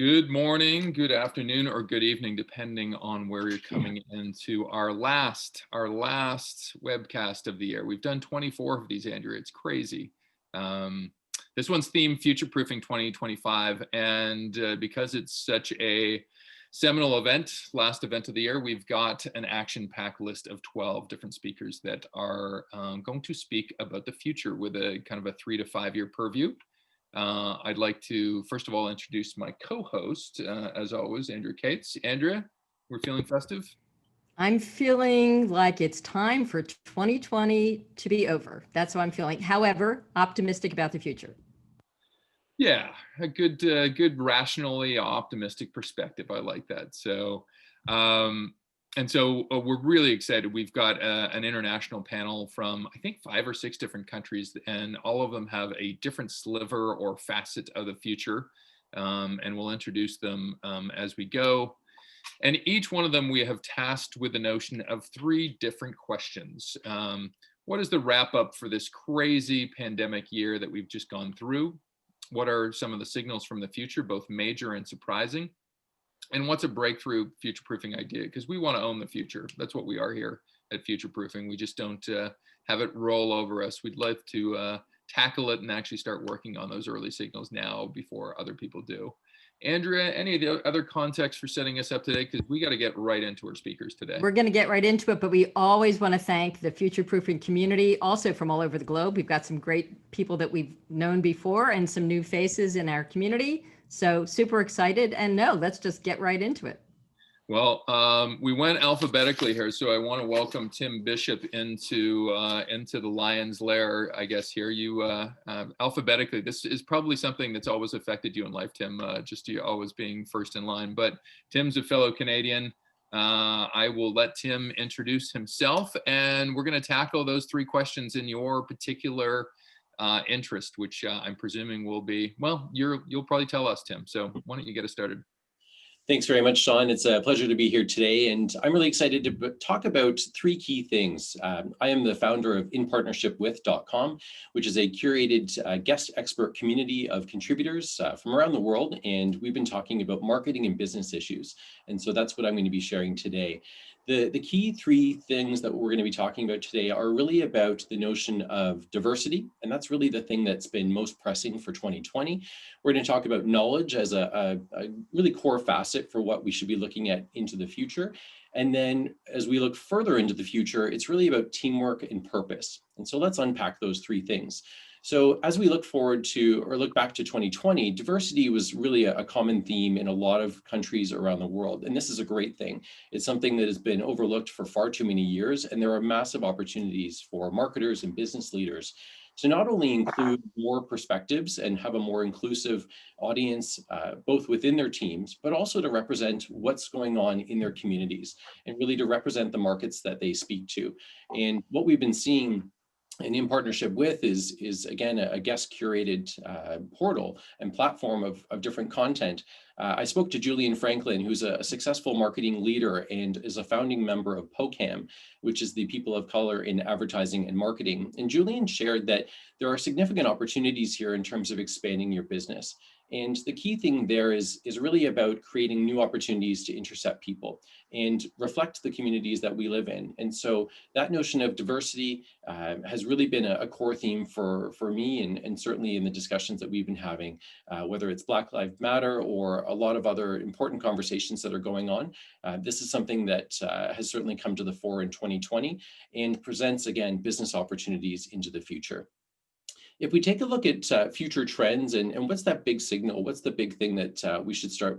Good morning, good afternoon, or good evening, depending on where you're coming into our last webcast of the year. We've done 24 of these, Andrew. It's crazy. This one's themed Futureproofing 2025, and because it's such a seminal event, last event of the year, we've got an action-packed list of 12 different speakers that are going to speak about the future with a kind of a 3 to 5 year purview. I'd like to, first of all, introduce my co-host, as always, Andrea Cates. Andrea, we're feeling festive? I'm feeling like it's time for 2020 to be over. That's how I'm feeling. However, optimistic about the future. Yeah, a good rationally optimistic perspective. I like that. So, we're really excited. We've got an international panel from, I think, 5 or 6 different countries, and all of them have a different sliver or facet of the future. And we'll introduce them as we go. And each one of them we have tasked with the notion of 3 different questions. What is the wrap up for this crazy pandemic year that we've just gone through? What are some of the signals from the future, both major and surprising? And what's a breakthrough future-proofing idea? Because we want to own the future. That's what we are here at Future-Proofing. We just don't have it roll over us. We'd love to tackle it and actually start working on those early signals now before other people do. Andrea, any of the other context for setting us up today? Because we got to get right into our speakers today. We're going to get right into it, but we always want to thank the future-proofing community, also from all over the globe. We've got some great people that we've known before and some new faces in our community. So super excited. And no, let's just get right into it. Well, we went alphabetically here, so I want to welcome Tim Bishop into the lion's lair, I guess. Here, you alphabetically. This is probably something that's always affected you in life, Tim. Just you always being first in line. But Tim's a fellow Canadian. I will let Tim introduce himself, and we're going to tackle those 3 questions in your particular interest, which I'm presuming will be, well, you'll probably tell us, Tim. So why don't you get us started? Thanks very much, Sean. It's a pleasure to be here today, and I'm really excited to talk about 3 key things. I am the founder of inpartnershipwith.com, which is a curated guest expert community of contributors from around the world, and we've been talking about marketing and business issues, and so that's what I'm going to be sharing today. The key 3 things that we're going to be talking about today are really about the notion of diversity, and that's really the thing that's been most pressing for 2020. We're going to talk about knowledge as a really core facet for what we should be looking at into the future. And then as we look further into the future, it's really about teamwork and purpose. And so let's unpack those 3 things. So as we look forward to, or look back to 2020, diversity was really a common theme in a lot of countries around the world. And this is a great thing. It's something that has been overlooked for far too many years. And there are massive opportunities for marketers and business leaders to not only include more perspectives and have a more inclusive audience, both within their teams, but also to represent what's going on in their communities and really to represent the markets that they speak to. And what we've been seeing and in partnership with is again, a guest curated portal and platform of different content. I spoke to Julian Franklin, who's a successful marketing leader and is a founding member of POCAM, which is the People of Color in Advertising and Marketing. And Julian shared that there are significant opportunities here in terms of expanding your business. And the key thing there is really about creating new opportunities to intercept people and reflect the communities that we live in. And so that notion of diversity has really been a core theme for me and certainly in the discussions that we've been having, whether it's Black Lives Matter or a lot of other important conversations that are going on. This is something that has certainly come to the fore in 2020 and presents, again, business opportunities into the future. If we take a look at future trends and what's that big signal, what's the big thing that we should start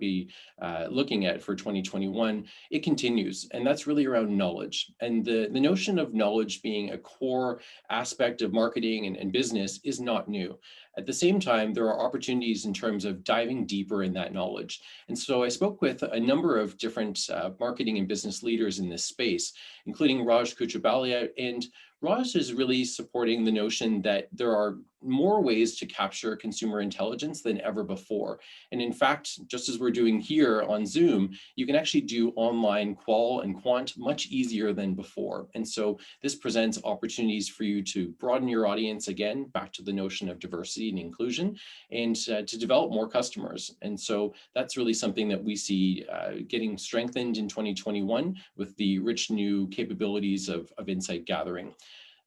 looking at for 2021, it continues. And that's really around knowledge. And the notion of knowledge being a core aspect of marketing and business is not new. At the same time, there are opportunities in terms of diving deeper in that knowledge. And so I spoke with a number of different marketing and business leaders in this space, including Raj Kuchabalia. And Raj is really supporting the notion that there are more ways to capture consumer intelligence than ever before. And in fact, just as we're doing here on Zoom, you can actually do online qual and quant much easier than before. And so this presents opportunities for you to broaden your audience, again, back to the notion of diversity and inclusion, and to develop more customers. And so that's really something that we see getting strengthened in 2021 with the rich new capabilities of insight gathering.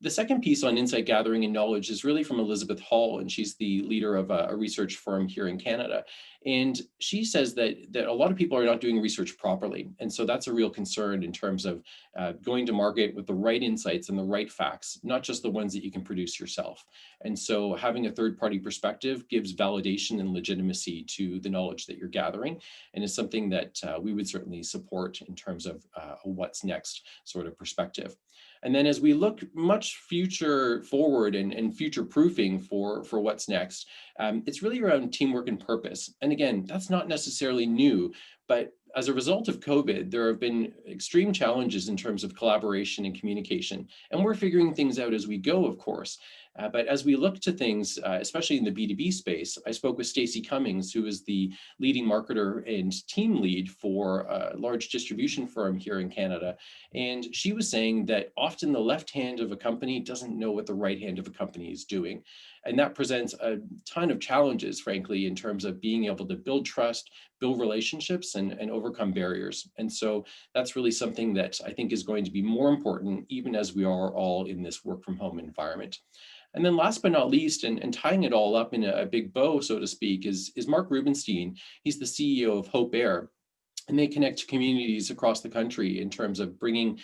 The second piece on insight gathering and knowledge is really from Elizabeth Hall, and she's the leader of a research firm here in Canada. And she says that a lot of people are not doing research properly. And so that's a real concern in terms of going to market with the right insights and the right facts, not just the ones that you can produce yourself. And so having a third-party perspective gives validation and legitimacy to the knowledge that you're gathering, and is something that we would certainly support in terms of a what's next sort of perspective. And then as we look much future forward and future proofing for what's next, it's really around teamwork and purpose. And again, that's not necessarily new, but as a result of COVID, there have been extreme challenges in terms of collaboration and communication. And we're figuring things out as we go, of course. But as we look to things, especially in the B2B space, I spoke with Stacey Cummings, who is the leading marketer and team lead for a large distribution firm here in Canada. And she was saying that often the left hand of a company doesn't know what the right hand of a company is doing. And that presents a ton of challenges, frankly, in terms of being able to build trust, build relationships, and overcome barriers. And so that's really something that I think is going to be more important, even as we are all in this work from home environment. And then last but not least, and tying it all up in a big bow, so to speak, is Mark Rubenstein. He's the CEO of Hope Air. And they connect communities across the country in terms of bringing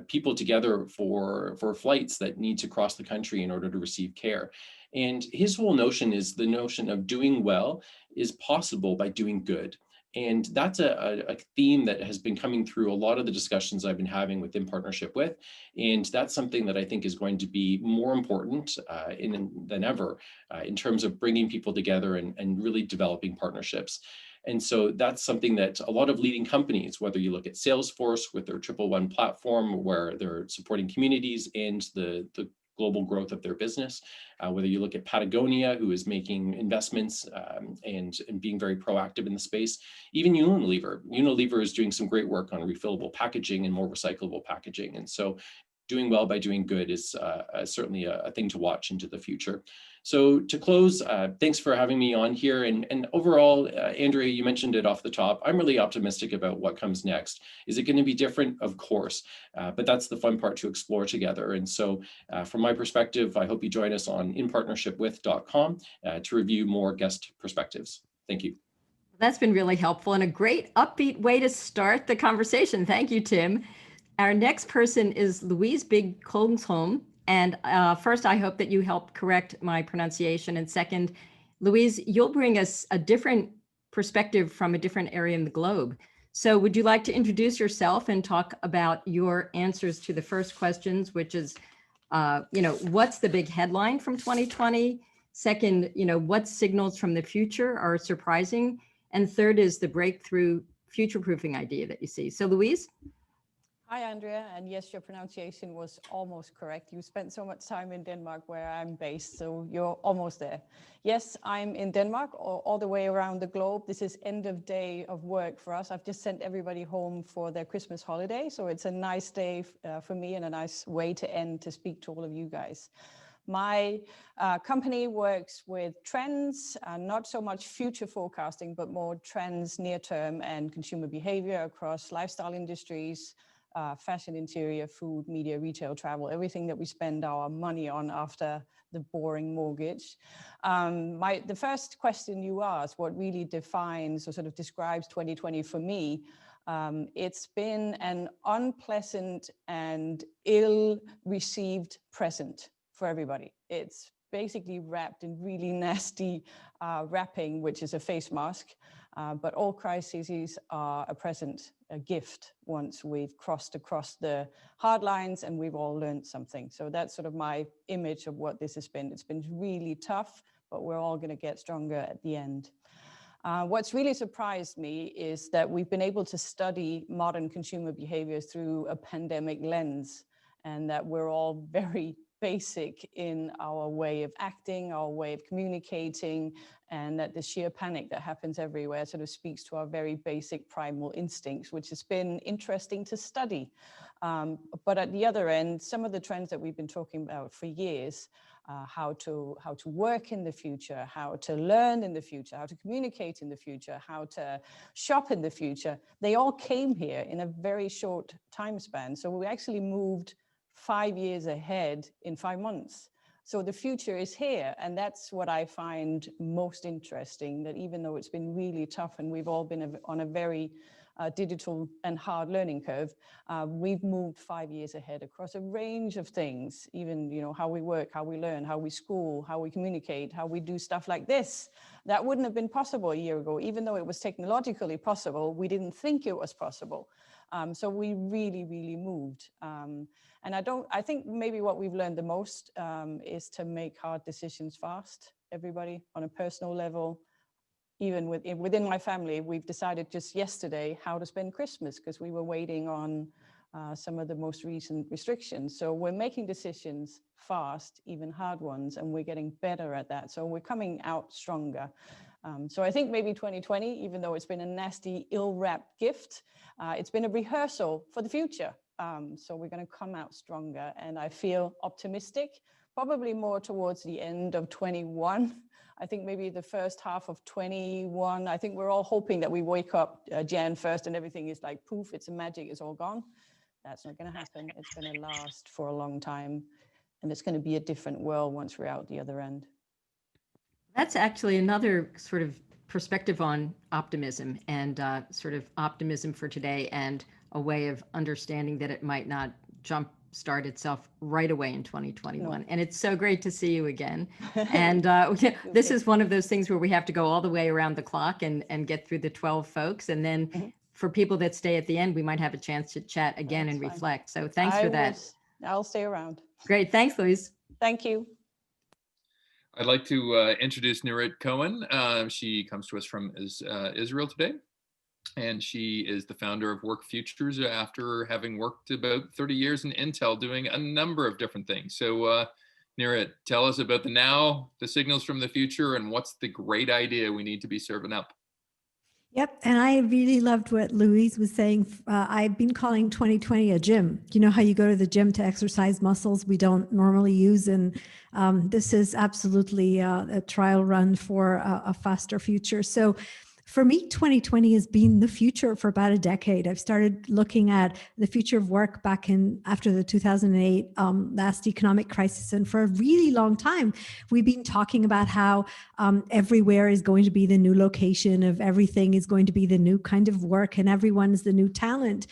people together for flights that need to cross the country in order to receive care. And his whole notion is the notion of doing well is possible by doing good. And that's a theme that has been coming through a lot of the discussions I've been having within partnership with. And that's something that I think is going to be more important than ever in terms of bringing people together and really developing partnerships. And so that's something that a lot of leading companies, whether you look at Salesforce with their 111 platform, where they're supporting communities and the global growth of their business, whether you look at Patagonia, who is making investments and being very proactive in the space, even Unilever. Unilever is doing some great work on refillable packaging and more recyclable packaging. And so doing well by doing good is certainly a thing to watch into the future. So to close, thanks for having me on here. And overall, Andrea, you mentioned it off the top. I'm really optimistic about what comes next. Is it going to be different? Of course, but that's the fun part to explore together. And so from my perspective, I hope you join us on inpartnershipwith.com to review more guest perspectives. Thank you. That's been really helpful and a great upbeat way to start the conversation. Thank you, Tim. Our next person is Louise Big-Kolmsholm. And first, I hope that you help correct my pronunciation. And second, Louise, you'll bring us a different perspective from a different area in the globe. So would you like to introduce yourself and talk about your answers to the first questions, which is, what's the big headline from 2020? Second, what signals from the future are surprising? And third is the breakthrough future-proofing idea that you see. So Louise? Hi, Andrea. And yes, your pronunciation was almost correct. You spent so much time in Denmark where I'm based, so you're almost there. Yes, I'm in Denmark all the way around the globe. This is end of day of work for us. I've just sent everybody home for their Christmas holiday. So it's a nice day for me and a nice way to end to speak to all of you guys. My company works with trends, not so much future forecasting, but more trends near term and consumer behavior across lifestyle industries, fashion, interior, food, media, retail, travel, everything that we spend our money on after the boring mortgage. The first question you asked, what really defines or sort of describes 2020 for me, it's been an unpleasant and ill-received present for everybody. It's basically wrapped in really nasty wrapping, which is a face mask. But all crises are a present, a gift once we've crossed across the hard lines and we've all learned something. So that's sort of my image of what this has been. It's been really tough, but we're all going to get stronger at the end. What's really surprised me is that we've been able to study modern consumer behaviors through a pandemic lens, and that we're all very basic in our way of acting, our way of communicating, and that the sheer panic that happens everywhere sort of speaks to our very basic primal instincts, which has been interesting to study. But at the other end, some of the trends that we've been talking about for years, how to work in the future, how to learn in the future, how to communicate in the future, how to shop in the future, they all came here in a very short time span. So we actually moved 5 years ahead in 5 months. So the future is here, and that's what I find most interesting, that even though it's been really tough and we've all been on a very digital and hard learning curve, we've moved 5 years ahead across a range of things, even how we work, how we learn, how we school, how we communicate, how we do stuff like this. That wouldn't have been possible a year ago. Even though it was technologically possible, we didn't think it was possible. So we really, really moved. And I think maybe what we've learned the most is to make hard decisions fast, everybody on a personal level. Even within my family, we've decided just yesterday how to spend Christmas because we were waiting on some of the most recent restrictions. So we're making decisions fast, even hard ones, and we're getting better at that. So we're coming out stronger. So I think maybe 2020, even though it's been a nasty, ill-wrapped gift, it's been a rehearsal for the future. So we're going to come out stronger, and I feel optimistic, probably more towards the end of 21. I think maybe the first half of 21, I think we're all hoping that we wake up Jan 1st and everything is like poof, it's a magic, it's all gone. That's not going to happen. It's going to last for a long time, and it's going to be a different world once we're out the other end. That's actually another sort of perspective on optimism and sort of optimism for today, and a way of understanding that it might not start itself right away in 2021. No. And it's so great to see you again. And this is one of those things where we have to go all the way around the clock and get through the 12 folks. And then for people that stay at the end, we might have a chance to chat again. That's and fine. Reflect. So thanks for that. I'll stay around. Great. Thanks, Louise. Thank you. I'd like to introduce Niret Cohen. She comes to us from Israel today. And she is the founder of Work Futures after having worked about 30 years in Intel doing a number of different things. So Niret, tell us about the now, the signals from the future, and what's the great idea we need to be serving up. Yep. And I really loved what Louise was saying. I've been calling 2020 a gym. You know how you go to the gym to exercise muscles we don't normally use. And this is absolutely a trial run for a faster future. So for me, 2020 has been the future for about a decade. I've started looking at the future of work back in after the 2008 last economic crisis. And for a really long time, we've been talking about how everywhere is going to be the new location of everything, is going to be the new kind of work, and everyone is the new talent.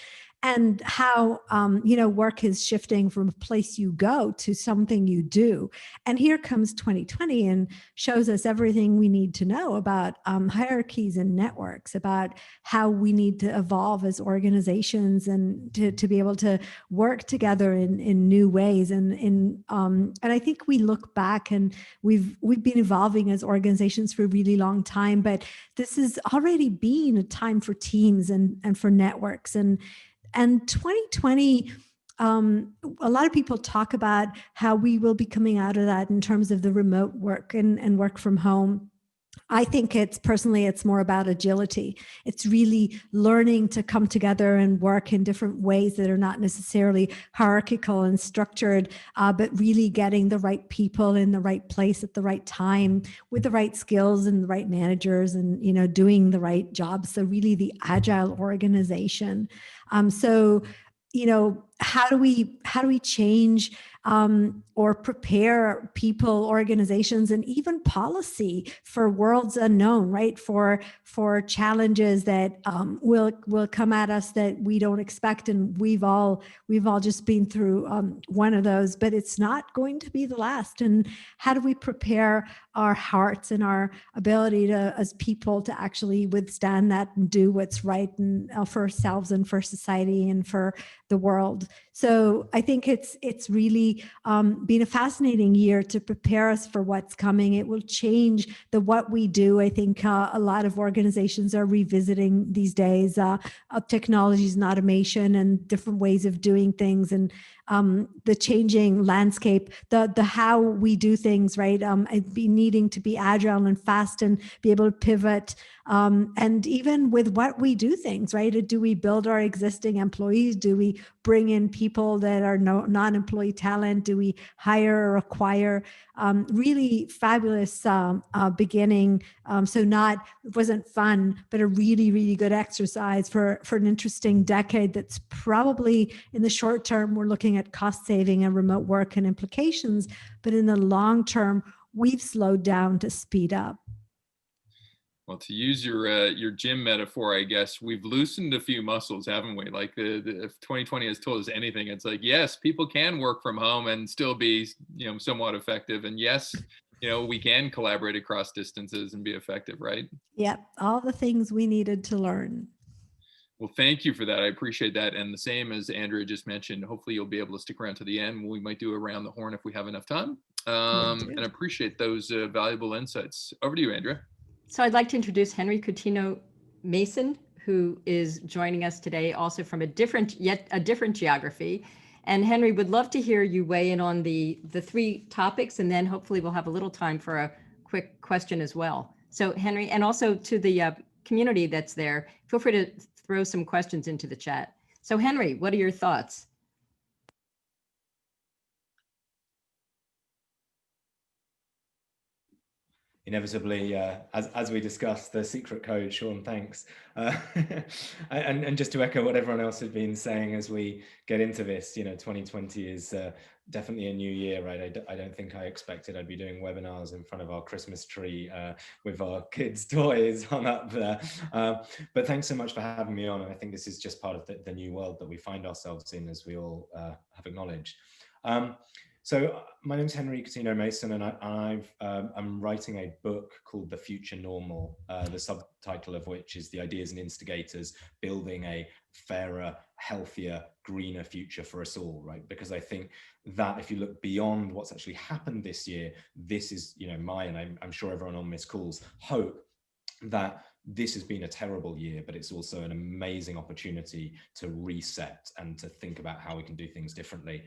And how, work is shifting from a place you go to something you do. And here comes 2020 and shows us everything we need to know about hierarchies and networks, about how we need to evolve as organizations and to be able to work together in new ways. And I think we look back and we've been evolving as organizations for a really long time, but this has already been a time for teams and for networks. And 2020, a lot of people talk about how we will be coming out of that in terms of the remote work and work from home. I think it's more about agility. It's really learning to come together and work in different ways that are not necessarily hierarchical and structured, but really getting the right people in the right place at the right time with the right skills and the right managers and, doing the right jobs. So really the agile organization. How do we change or prepare people, organizations, and even policy for worlds unknown, right? For challenges that will come at us that we don't expect, and we've all just been through one of those, but it's not going to be the last. And how do we prepare our hearts and our ability to, as people, to actually withstand that and do what's right and for ourselves and for society and for the world? So I think it's really really been a fascinating year to prepare us for what's coming. It will change what we do. I think a lot of organizations are revisiting these days technologies and automation and different ways of doing things, and the changing landscape, the how we do things, right? I'd be needing to be agile and fast and be able to pivot. And even with what we do things, right? Do we build our existing employees? Do we bring in people that are non-employee talent? Do we hire or acquire? Really fabulous beginning. It wasn't fun, but a really, really good exercise for an interesting decade that's probably in the short term, we're looking at cost saving and remote work and implications, but in the long term, we've slowed down to speed up. Well, to use your gym metaphor, I guess we've loosened a few muscles, haven't we? Like if 2020 has told us anything, it's like, yes, people can work from home and still be, somewhat effective. And yes, we can collaborate across distances and be effective, right? Yep, all the things we needed to learn. Well, thank you for that. I appreciate that. And the same as Andrea just mentioned, hopefully you'll be able to stick around to the end. We might do around the horn if we have enough time. And appreciate those valuable insights. Over to you, Andrea. So I'd like to introduce Henry Coutinho Mason, who is joining us today, also from a different geography. And Henry, would love to hear you weigh in on the three topics, and then hopefully we'll have a little time for a quick question as well. So Henry, and also to the community that's there, feel free to throw some questions into the chat. So Henry, what are your thoughts? Inevitably, as we discussed, the secret code, Sean, thanks. And just to echo what everyone else has been saying as we get into this, 2020 is definitely a new year, right? I don't think I expected I'd be doing webinars in front of our Christmas tree with our kids' toys hung up there. But thanks so much for having me on. And I think this is just part of the new world that we find ourselves in, as we all have acknowledged. So my name is Henry Coutinho Mason, and I'm writing a book called The Future Normal, the subtitle of which is The Ideas and Instigators, Building a Fairer, Healthier, Greener Future for Us All, right? Because I think that if you look beyond what's actually happened this year, this is, my, and I'm sure everyone on this call's hope, that this has been a terrible year, but it's also an amazing opportunity to reset and to think about how we can do things differently.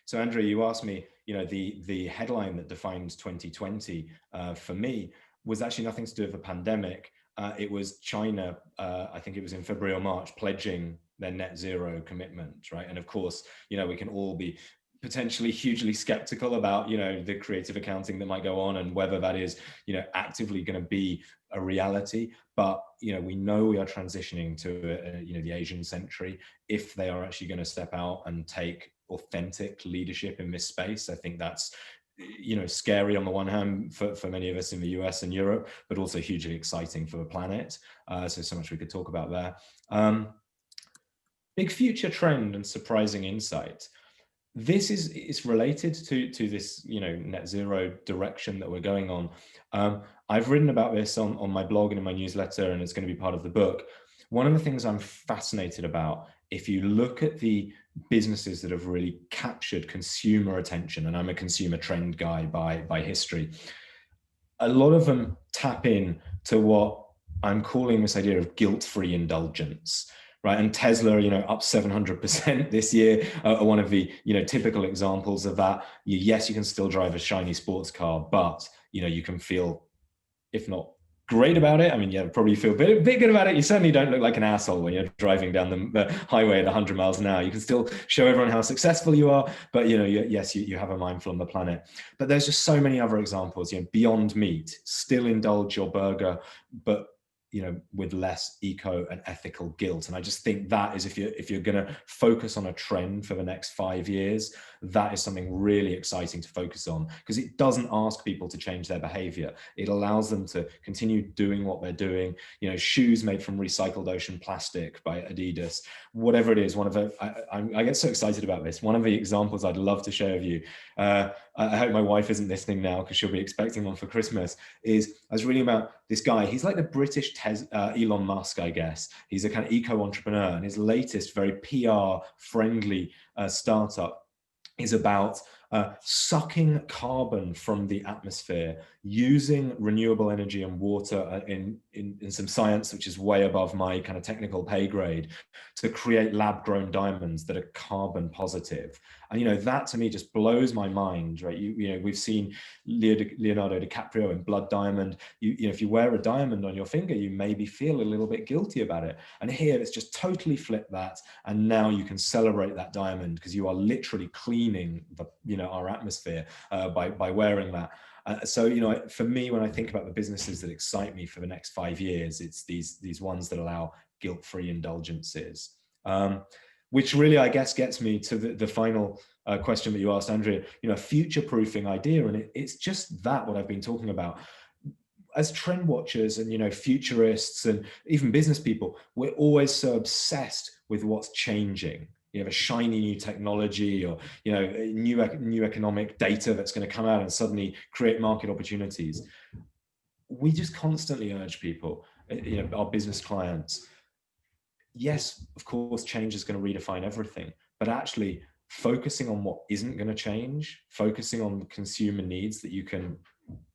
So Andrea, you asked me, the headline that defines 2020 for me was actually nothing to do with the pandemic. It was China, I think it was in February or March, pledging their net zero commitment, right? And of course, we can all be potentially hugely skeptical about, the creative accounting that might go on and whether that is, actively going to be a reality. But, we know we are transitioning to, the Asian century. If they are actually going to step out and take authentic leadership in this space, I think that's, scary on the one hand for many of us in the US and Europe, but also hugely exciting for the planet. So much we could talk about there. Big future trend and surprising insight. This is related to this, net zero direction that we're going on. I've written about this on my blog and in my newsletter, and it's going to be part of the book. One of the things I'm fascinated about, if you look at the businesses that have really captured consumer attention, and I'm a consumer trend guy by history, a lot of them tap in to what I'm calling this idea of guilt-free indulgence. Right, and Tesla, up 700% this year, are one of the, typical examples of that. Yes, you can still drive a shiny sports car, but you can feel, if not great about it. I mean, probably feel a bit good about it. You certainly don't look like an asshole when you're driving down the highway at 100 miles an hour. You can still show everyone how successful you are, but yes, you have a mindful on the planet. But there's just so many other examples. Beyond Meat, still indulge your burger, but with less eco and ethical guilt. And I just think that is, if you're going to focus on a trend for the next 5 years, that is something really exciting to focus on, because it doesn't ask people to change their behavior. It allows them to continue doing what they're doing. Shoes made from recycled ocean plastic by Adidas, whatever it is. I get so excited about this. One of the examples I'd love to share with you, I hope my wife isn't listening now because she'll be expecting one for Christmas, is I was reading about this guy. He's like the British Elon Musk, I guess. He's a kind of eco-entrepreneur, and his latest very PR-friendly startup is about sucking carbon from the atmosphere, using renewable energy and water in some science which is way above my kind of technical pay grade, to create lab-grown diamonds that are carbon positive. And that to me just blows my mind, right? We've seen Leonardo DiCaprio in Blood Diamond. If you wear a diamond on your finger, you maybe feel a little bit guilty about it. And here it's just totally flipped that, and now you can celebrate that diamond because you are literally cleaning our atmosphere by wearing that. So for me, when I think about the businesses that excite me for the next 5 years, it's these ones that allow guilt-free indulgences. Which really, I guess, gets me to the final question that you asked, Andrea, future-proofing idea. And it's just that, what I've been talking about. As trend watchers and, futurists and even business people, we're always so obsessed with what's changing. You have a shiny new technology or, new economic data that's going to come out and suddenly create market opportunities. We just constantly urge people, our business clients, yes, of course, change is going to redefine everything, but actually focusing on what isn't going to change, focusing on consumer needs that you can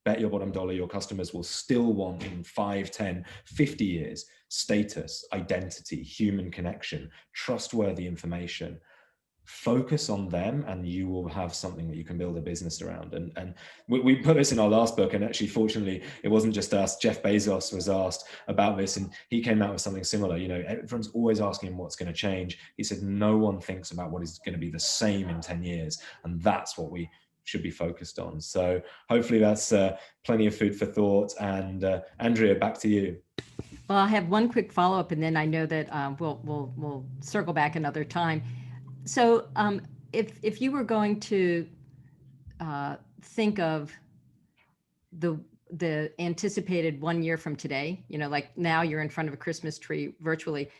bet your bottom dollar your customers will still want in 5, 10, 50 years: status, identity, human connection, trustworthy information. Focus on them and you will have something that you can build a business around. And we put this in our last book, and actually, fortunately, it wasn't just us. Jeff Bezos was asked about this and he came out with something similar. Everyone's always asking him what's going to change. He said no one thinks about what is going to be the same in 10 years, and that's what we should be focused on. So hopefully that's plenty of food for thought. And Andrea, back to you. Well, I have one quick follow-up, and then I know that we'll circle back another time. So if you were going to think of the anticipated 1 year from today, like now you're in front of a Christmas tree virtually,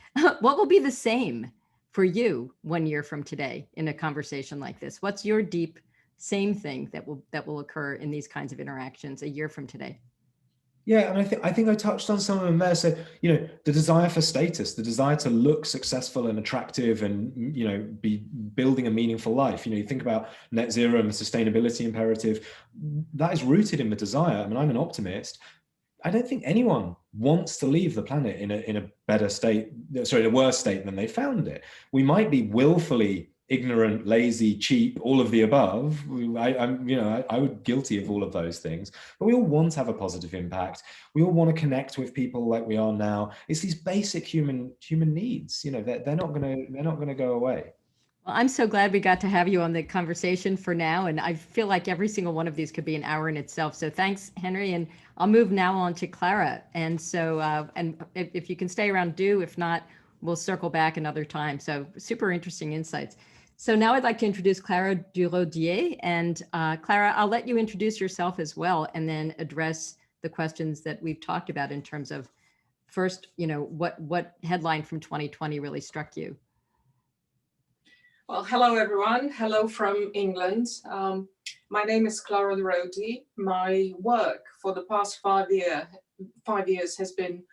what will be the same for you 1 year from today in a conversation like this? What's your deep same thing that will occur in these kinds of interactions a year from today? Yeah, and I think I touched on some of them there. So, the desire for status, the desire to look successful and attractive and, be building a meaningful life. You think about net zero and the sustainability imperative, that is rooted in the desire. I mean, I'm an optimist. I don't think anyone wants to leave the planet in a better state, in a worse state than they found it. We might be willfully ignorant, lazy, cheap, all of the above. I would guilty of all of those things, but we all want to have a positive impact. We all want to connect with people like we are now. It's these basic human needs. They're not going to go away. Well, I'm so glad we got to have you on the conversation for now, and I feel like every single one of these could be an hour in itself. So thanks, Henry, and I'll move now on to Clara. And so, and if you can stay around, do. If not, we'll circle back another time. So super interesting insights. So now I'd like to introduce Clara Durodier. And Clara, I'll let you introduce yourself as well, and then address the questions that we've talked about in terms of, first, what headline from 2020 really struck you? Well, hello, everyone. Hello from England. My name is Clara Durodier. My work for the past 5 years has been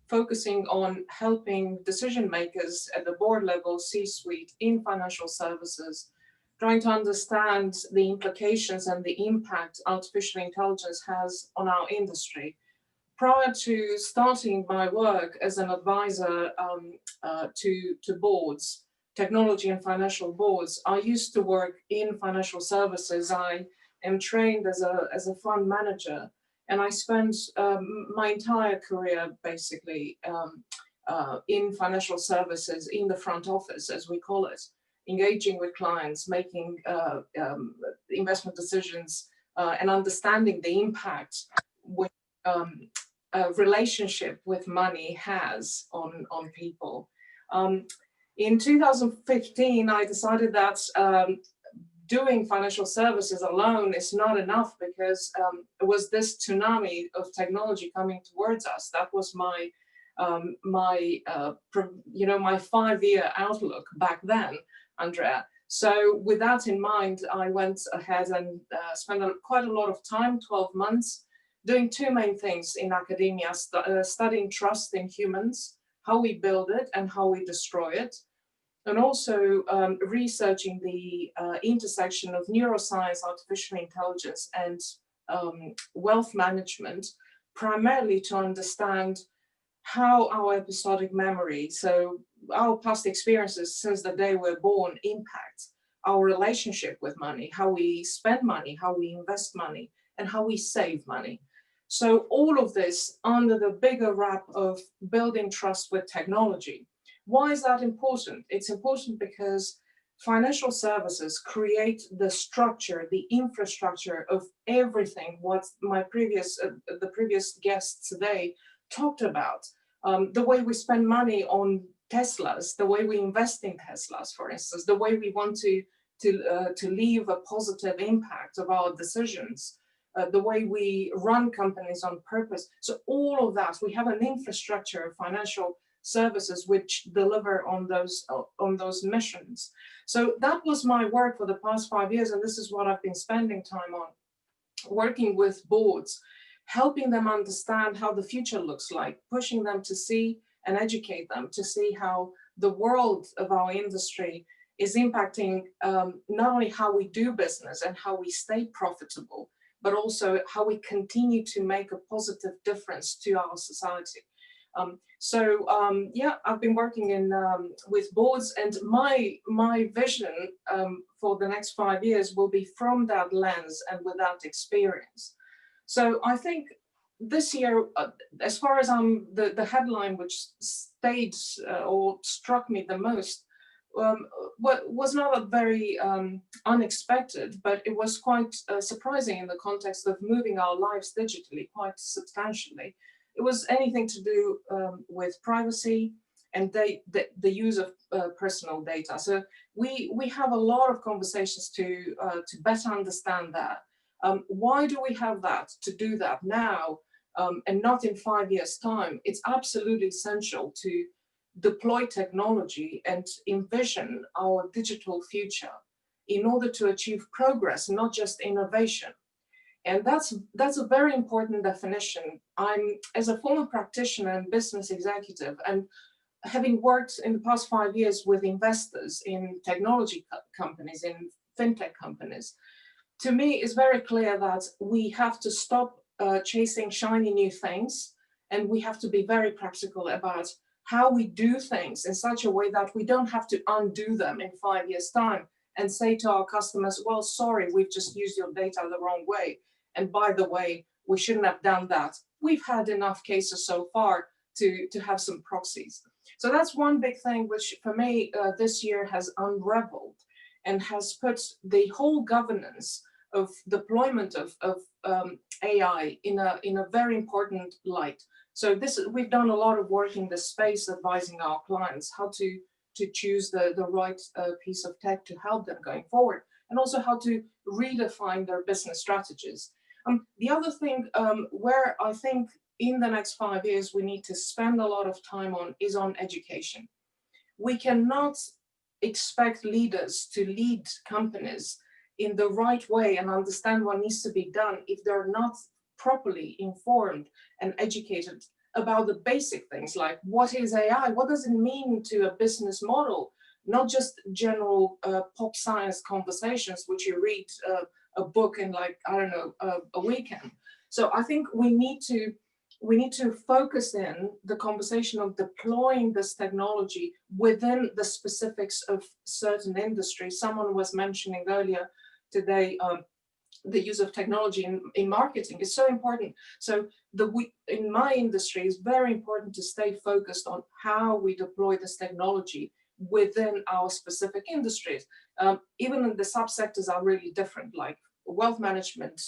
focusing on helping decision makers at the board level, C-suite in financial services, trying to understand the implications and the impact artificial intelligence has on our industry. Prior to starting my work as an advisor to boards, technology and financial boards, I used to work in financial services. I am trained as a fund manager, and I spent my entire career basically in financial services, in the front office, as we call it, engaging with clients, making investment decisions, and understanding the impact which a relationship with money has on people. In 2015, I decided that doing financial services alone is not enough, because it was this tsunami of technology coming towards us. That was my my 5-year outlook back then, Andrea. So with that in mind, I went ahead and spent quite a lot of time, 12 months, doing two main things in academia, studying trust in humans, how we build it and how we destroy it. and also researching the intersection of neuroscience, artificial intelligence, and wealth management, primarily to understand how our episodic memory, so our past experiences since the day we're born, impact our relationship with money, how we spend money, how we invest money, and how we save money. So all of this under the bigger wrap of building trust with technology. Why is that important? It's important because financial services create the structure, the infrastructure of everything what the previous guests today talked about. The way we spend money on Teslas, the way we invest in Teslas, for instance, the way we want to leave a positive impact of our decisions, the way we run companies on purpose. So all of that, we have an infrastructure of financial services which deliver on those missions. So that was my work for the past 5 years, and this is what I've been spending time on, working with boards, helping them understand how the future looks like, pushing them to see and educate them to see how the world of our industry is impacting not only how we do business and how we stay profitable, but also how we continue to make a positive difference to our society. Yeah, I've been working with boards, and my vision for the next 5 years will be from that lens and with that experience. So I think this year, as far as the headline which stayed or struck me the most, was not a very unexpected, but it was quite surprising in the context of moving our lives digitally quite substantially. It was anything to do with privacy and the use of personal data. So we have a lot of conversations to better understand that. Why do we have that to do that now and not in 5 years' time? It's absolutely essential to deploy technology and envision our digital future in order to achieve progress, not just innovation. And that's a very important definition. I'm, as a former practitioner and business executive, and having worked in the past 5 years with investors in technology companies, in fintech companies, to me it's very clear that we have to stop chasing shiny new things, and we have to be very practical about how we do things in such a way that we don't have to undo them in 5 years' time and say to our customers, well, sorry, we've just used your data the wrong way. And by the way, we shouldn't have done that. We've had enough cases so far to have some proxies. So that's one big thing which for me this year has unraveled and has put the whole governance of deployment of AI in a very important light. So we've done a lot of work in this space advising our clients how to choose the right piece of tech to help them going forward, and also how to redefine their business strategies. The other thing where I think in the next 5 years we need to spend a lot of time on is on education. We cannot expect leaders to lead companies in the right way and understand what needs to be done if they're not properly informed and educated about the basic things like what is AI, what does it mean to a business model, not just general pop science conversations which you read a book in, like, I don't know, a weekend. So I think we need to focus in the conversation of deploying this technology within the specifics of certain industries. Someone was mentioning earlier today the use of technology in marketing is so important. So in my industry, it's very important to stay focused on how we deploy this technology within our specific industries. Even the subsectors are really different, like wealth management,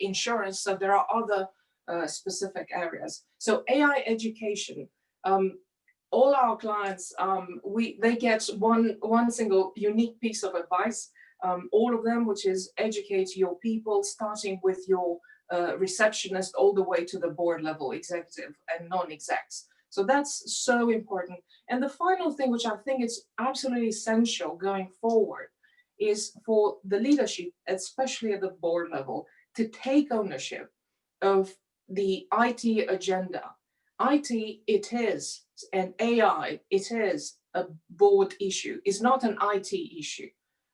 insurance. So there are other specific areas. So AI education. All our clients, they get one single unique piece of advice. All of them, which is educate your people, starting with your receptionist all the way to the board level executive and non-execs. So that's so important. And the final thing, which I think is absolutely essential going forward, is for the leadership, especially at the board level, to take ownership of the IT agenda. IT, it is, and AI, it is a board issue, is not an IT issue.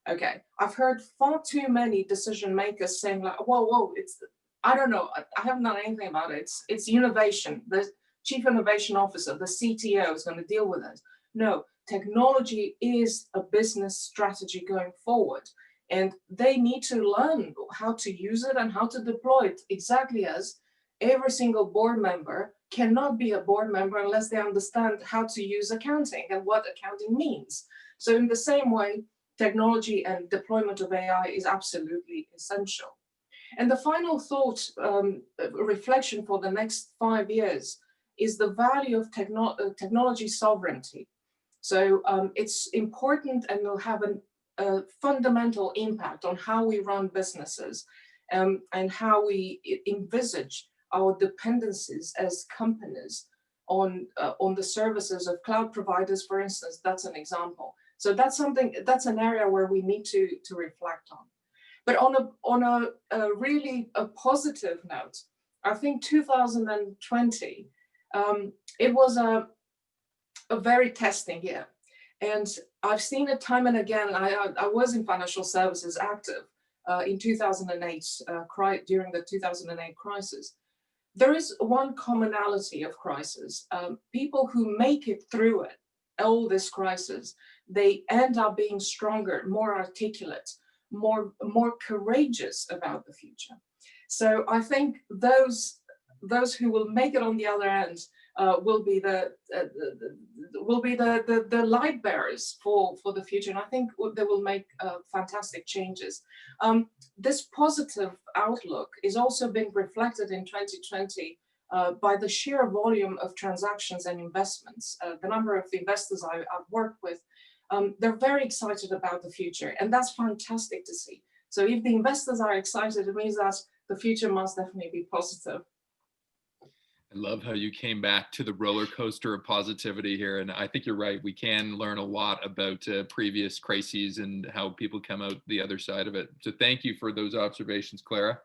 Okay, I've heard far too many decision makers saying like, whoa, I don't know, I haven't done anything about it. It's innovation. The chief innovation officer, the CTO is going to deal with it. No, technology is a business strategy going forward. And they need to learn how to use it and how to deploy it, exactly as every single board member cannot be a board member unless they understand how to use accounting and what accounting means. So in the same way, technology and deployment of AI is absolutely essential. And the final thought, reflection for the next 5 years is the value of technology sovereignty. So it's important and will have a fundamental impact on how we run businesses and how we envisage our dependencies as companies on the services of cloud providers, for instance. That's an example. So that's an area where we need to reflect on. But on a really positive note, I think 2020, it was a very testing year. And I've seen it time and again. I was in financial services active in 2008, during the 2008 crisis. There is one commonality of crisis. People who make it through it, all this crisis, they end up being stronger, more articulate, more courageous about the future. So I think those who will make it on the other end will be the light bearers for the future, and I think they will make fantastic changes. This positive outlook is also being reflected in 2020 by the sheer volume of transactions and investments. The number of investors I've worked with, they're very excited about the future, and that's fantastic to see. So if the investors are excited, it means that the future must definitely be positive. I love how you came back to the roller coaster of positivity here. And I think you're right. We can learn a lot about previous crises and how people come out the other side of it. So thank you for those observations, Clara.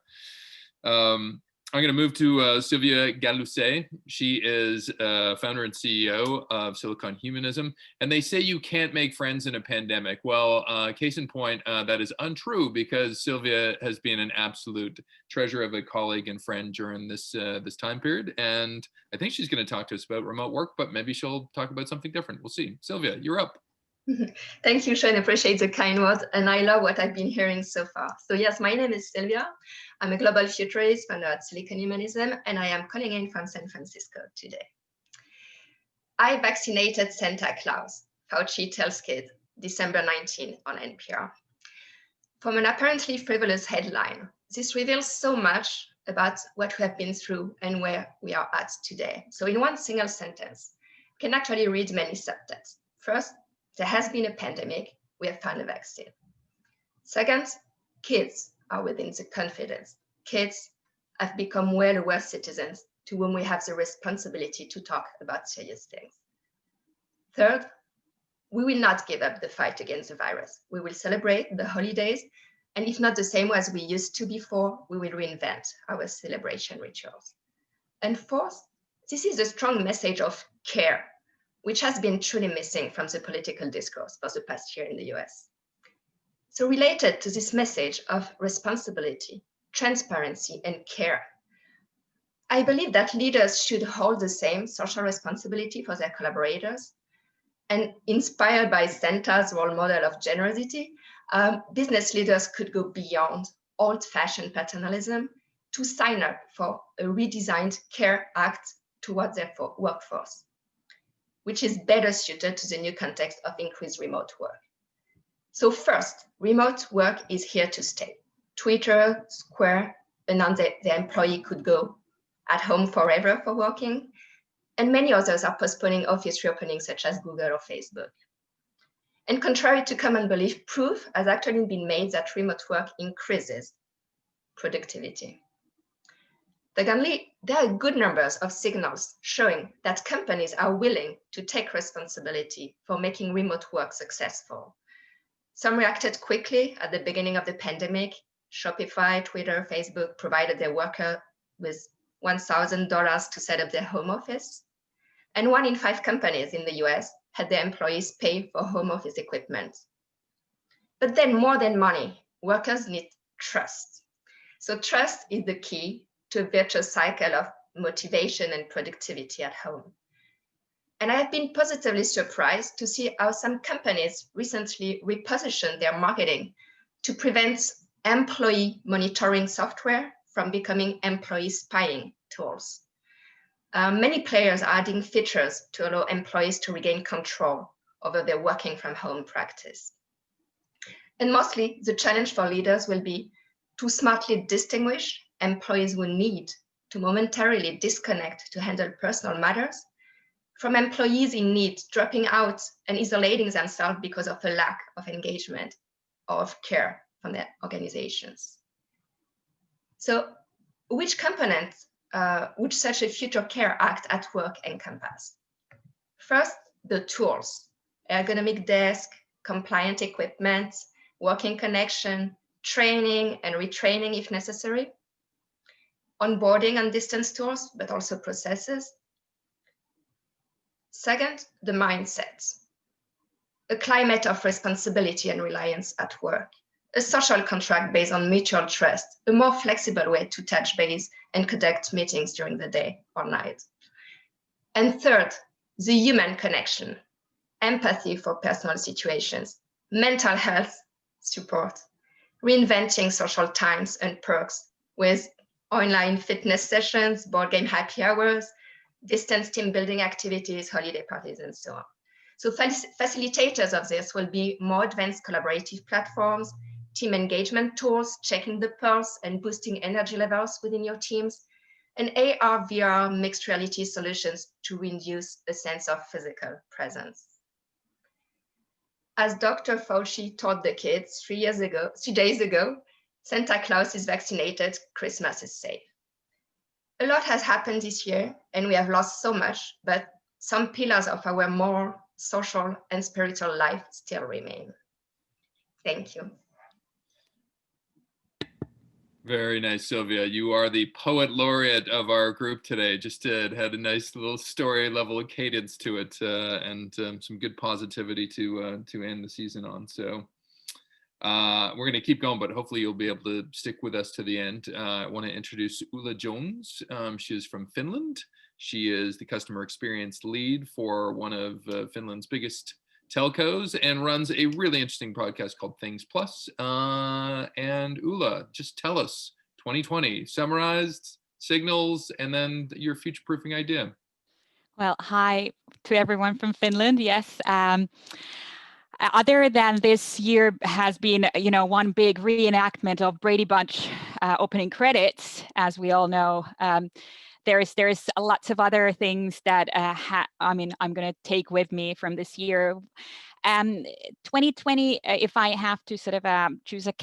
I'm going to move to Sylvia Galusset. She is founder and CEO of Silicon Humanism. And they say you can't make friends in a pandemic. Well, case in point, that is untrue, because Sylvia has been an absolute treasure of a colleague and friend during this time period. And I think she's going to talk to us about remote work, but maybe she'll talk about something different. We'll see. Sylvia, you're up. Thank you, Sean. I appreciate the kind words, and I love what I've been hearing so far. So yes, my name is Sylvia. I'm a global futurist, founder at Silicon Humanism, and I am calling in from San Francisco today. I vaccinated Santa Claus, Fauci tells kids, December 19 on NPR. From an apparently frivolous headline, this reveals so much about what we have been through and where we are at today. So in one single sentence, you can actually read many subtexts. First, there has been a pandemic, we have found a vaccine. Second, kids are within the confidence. Kids have become well-aware citizens to whom we have the responsibility to talk about serious things. Third, we will not give up the fight against the virus. We will celebrate the holidays, and if not the same way as we used to before, we will reinvent our celebration rituals. And fourth, this is a strong message of care, which has been truly missing from the political discourse for the past year in the US. So related to this message of responsibility, transparency, and care, I believe that leaders should hold the same social responsibility for their collaborators. And inspired by Santa's role model of generosity, business leaders could go beyond old-fashioned paternalism to sign up for a redesigned Care Act towards their workforce, which is better suited to the new context of increased remote work. So first, remote work is here to stay. Twitter, Square announced that their employee could go at home forever for working, and many others are postponing office reopenings such as Google or Facebook. And contrary to common belief, proof has actually been made that remote work increases productivity. Secondly, there are good numbers of signals showing that companies are willing to take responsibility for making remote work successful. Some reacted quickly at the beginning of the pandemic. Shopify, Twitter, Facebook provided their worker with $1,000 to set up their home office. And 1 in 5 companies in the US had their employees pay for home office equipment. But then more than money, workers need trust. So trust is the key to a virtuous cycle of motivation and productivity at home. And I have been positively surprised to see how some companies recently repositioned their marketing to prevent employee monitoring software from becoming employee spying tools. Many players are adding features to allow employees to regain control over their working from home practice. And mostly, the challenge for leaders will be to smartly distinguish employees who need to momentarily disconnect to handle personal matters from employees in need, dropping out and isolating themselves because of a lack of engagement or of care from their organizations. So which components would such a future care act at work encompass? First, the tools: ergonomic desk, compliant equipment, working connection, training and retraining if necessary, onboarding on distance tools, but also processes. Second, the mindset: a climate of responsibility and reliance at work, a social contract based on mutual trust, a more flexible way to touch base and conduct meetings during the day or night. And third, the human connection, empathy for personal situations, mental health support, reinventing social times and perks with online fitness sessions, board game happy hours, distance team building activities, holiday parties, and so on. So facilitators of this will be more advanced collaborative platforms, team engagement tools, checking the pulse and boosting energy levels within your teams, and AR, VR, mixed reality solutions to induce a sense of physical presence. As Dr. Fauci told the kids 3 days ago, Santa Claus is vaccinated, Christmas is safe. A lot has happened this year and we have lost so much, but some pillars of our moral, social, and spiritual life still remain. Thank you. Very nice, Sylvia. You are the poet laureate of our group today. Just had a nice little story level of cadence to it, and some good positivity to end the season on. So we're going to keep going, but hopefully you'll be able to stick with us to the end. I want to introduce Oola Jones. She is from Finland. She is the customer experience lead for one of Finland's biggest telcos and runs a really interesting podcast called Things Plus. And Oola, just tell us 2020 summarized, signals, and then your future-proofing idea. Well, hi to everyone from Finland. Yes. Other than this year has been, one big reenactment of Brady Bunch opening credits, as we all know. There's lots of other things that I'm going to take with me from this year. 2020, if I have to sort of choose a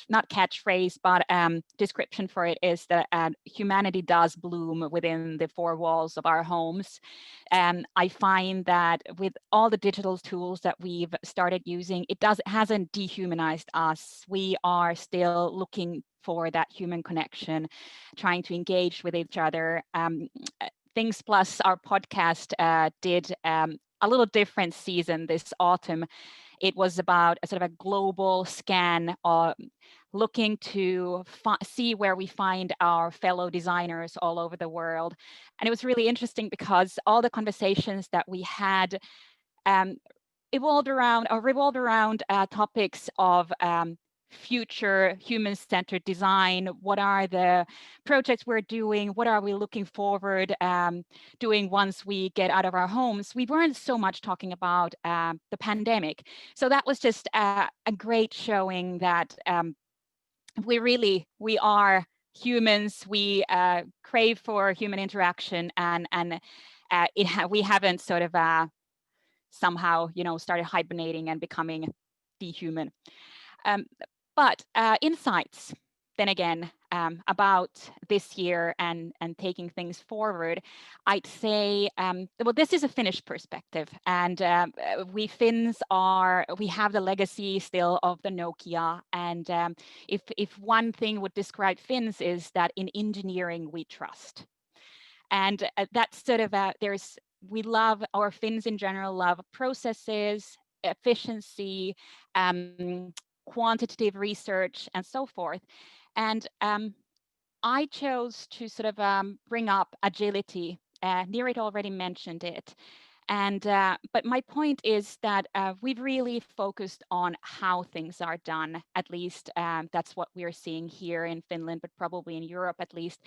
not catchphrase, but description for it, is that humanity does bloom within the four walls of our homes. I find that with all the digital tools that we've started using, it hasn't dehumanized us. We are still looking for that human connection, trying to engage with each other. Things Plus, our podcast, did a little different season this autumn. It was about a sort of a global scan, looking to see where we find our fellow designers all over the world. And it was really interesting because all the conversations that we had revolved around topics of future human-centered design. What are the projects we're doing? What are we looking forward doing once we get out of our homes? We weren't so much talking about the pandemic. So that was just a great showing that we are humans. We crave for human interaction, and we haven't sort of somehow started hibernating and becoming dehuman. But insights, then again, about this year and taking things forward, I'd say, well, this is a Finnish perspective, and we Finns we have the legacy still of the Nokia, and if one thing would describe Finns is that in engineering we trust, and that's sort of there's we love, or Finns in general love, processes, efficiency, quantitative research, and so forth. And I chose to sort of bring up agility. Niret already mentioned it. And but my point is that we've really focused on how things are done. At least that's what we're seeing here in Finland, but probably in Europe at least.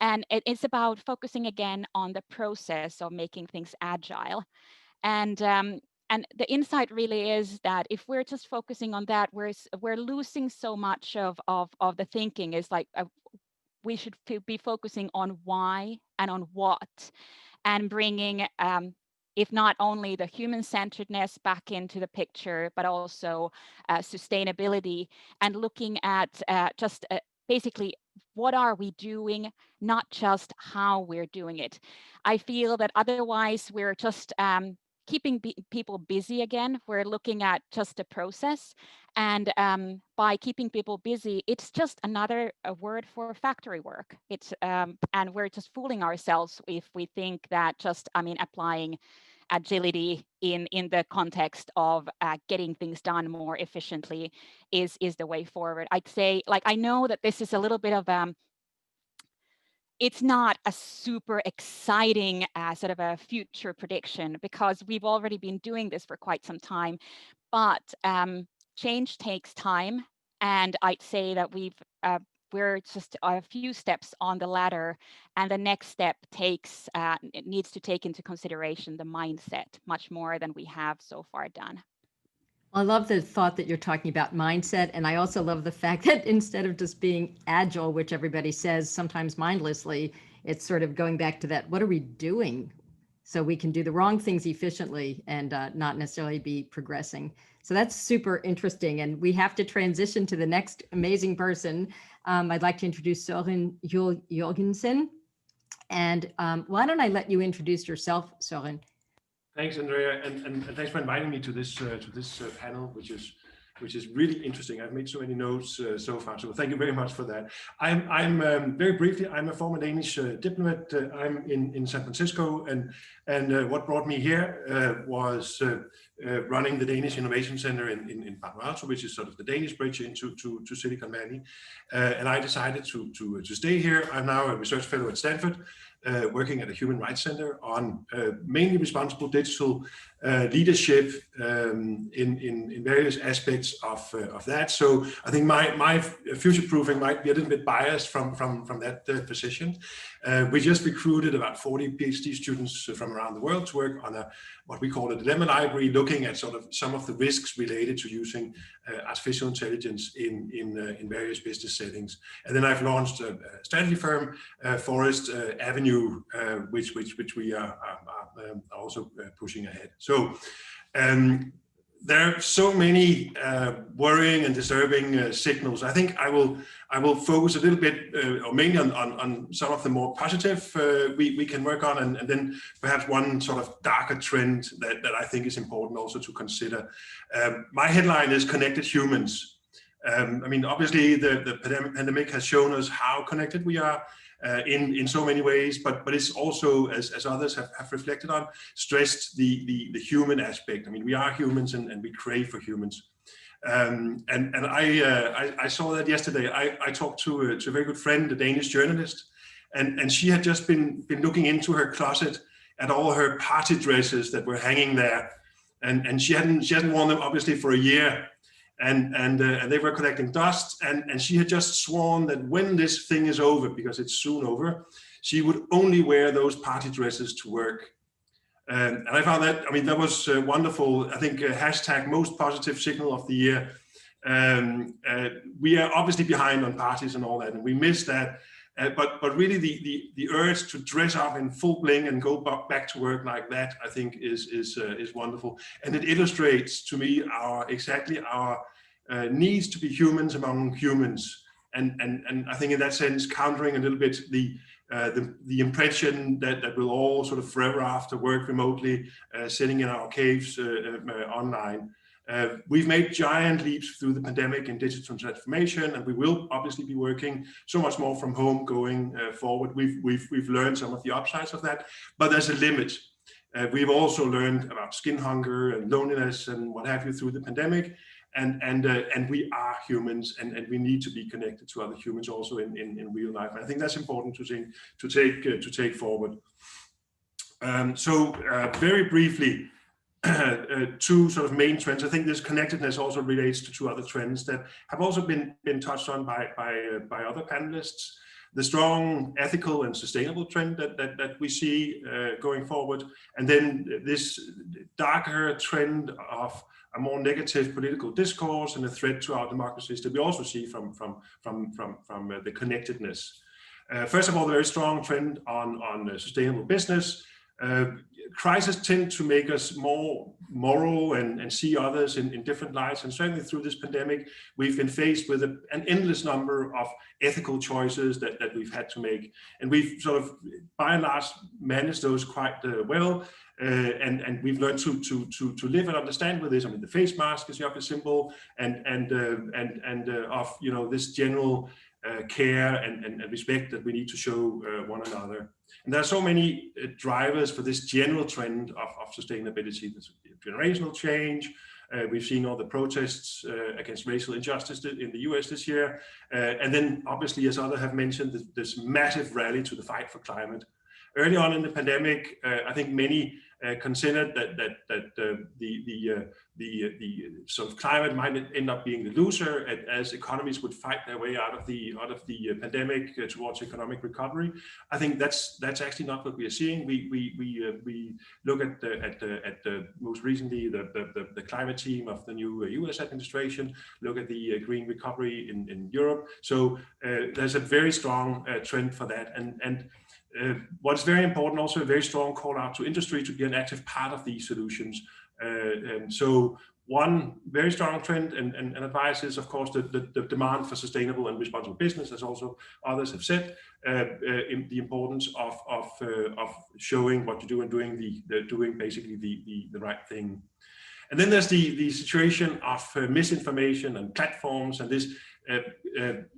And it's about focusing again on the process of making things agile. And the insight really is that if we're just focusing on that, we're losing so much of the thinking. Is like we should be focusing on why and on what, and bringing if not only the human-centeredness back into the picture, but also sustainability, and looking at just basically what are we doing, not just how we're doing it. I feel that otherwise we're just keeping people busy again. We're looking at just a process, and by keeping people busy, it's just another word for factory work. It's and we're just fooling ourselves if we think that just, applying agility in the context of getting things done more efficiently is the way forward. I'd say, like, I know that this is a little bit of it's not a super exciting sort of a future prediction, because we've already been doing this for quite some time, but change takes time. And I'd say that we're just a few steps on the ladder, and the next step it needs to take into consideration the mindset much more than we have so far done. I love the thought that you're talking about mindset. And I also love the fact that instead of just being agile, which everybody says sometimes mindlessly, it's sort of going back to that, what are we doing? So we can do the wrong things efficiently and not necessarily be progressing. So that's super interesting. And we have to transition to the next amazing person. I'd like to introduce Søren Jorgensen. And why don't I let you introduce yourself, Søren? Thanks, Andrea, and thanks for inviting me to this panel, which is really interesting. I've made so many notes so far, so thank you very much for that. I'm very briefly, I'm a former Danish diplomat. I'm in San Francisco, and what brought me here was running the Danish Innovation Center in Palo Alto, which is sort of the Danish bridge into Silicon Valley. And I decided to stay here. I'm now a research fellow at Stanford, working at a human rights center on mainly responsible digital leadership in various aspects of that. So I think my future proofing might be a little bit biased from that position. We just recruited about 40 PhD students from around the world to work on what we call a dilemma library, looking at sort of some of the risks related to using artificial intelligence in various business settings. And then I've launched a strategy firm, Forest Avenue, which we are also pushing ahead. So there are so many worrying and disturbing signals. I think I will focus a little bit, or mainly on some of the more positive we can work on, and then perhaps one sort of darker trend that I think is important also to consider. My headline is Connected Humans. I mean, obviously the pandemic has shown us how connected we are in so many ways, but it's also, as others have reflected on, stressed the human aspect. I mean, we are humans and we crave for humans. And I saw that yesterday. I talked to a very good friend, a Danish journalist, and she had just been looking into her closet at all her party dresses that were hanging there, and she hadn't worn them obviously for a year. And they were collecting dust, and she had just sworn that when this thing is over, because it's soon over, she would only wear those party dresses to work. And I found that, I mean, that was wonderful. I think hashtag most positive signal of the year. We are obviously behind on parties and all that, and we miss that. But really the urge to dress up in full bling and go back to work like that, I think is wonderful. And it illustrates to me our needs to be humans among humans. And I think in that sense, countering a little bit the impression that we'll all sort of forever after work remotely, sitting in our caves online. We've made giant leaps through the pandemic in digital transformation, and we will obviously be working so much more from home going forward. We've learned some of the upsides of that, but there's a limit. We've also learned about skin hunger and loneliness and what have you through the pandemic. And we are humans, and we need to be connected to other humans also in real life. And I think that's important to take forward. So very briefly, two sort of main trends. I think this connectedness also relates to two other trends that have also been touched on by other panelists. The strong ethical and sustainable trend that we see going forward, and then this darker trend of a more negative political discourse and a threat to our democracies that we also see from the connectedness. First of all, the very strong trend on sustainable business. Crises tend to make us more moral and see others in different lights. And certainly through this pandemic, we've been faced with an endless number of ethical choices that we've had to make. And we've sort of, by and large, managed those quite well. And we've learned to live and understand with this. I mean, the face mask is the obvious symbol, and of, you know, this general care and respect that we need to show one another. And there are so many drivers for this general trend of sustainability. There's generational change. We've seen all the protests against racial injustice in the US this year. And then obviously, as others have mentioned, this massive rally to the fight for climate. Early on in the pandemic, I think many considered that the sort of climate might end up being the loser as economies would fight their way out of the pandemic towards economic recovery. I think that's actually not what we are seeing. We look at the most recently the climate team of the new US administration. Look at the green recovery in Europe. So there's a very strong trend for that, and what's very important, also a very strong call out to industry to be an active part of these solutions. So one very strong trend and advice is, of course, the demand for sustainable and responsible business, as also others have said, in the importance of showing what you do and doing basically the right thing. And then there's the situation of misinformation and platforms, and this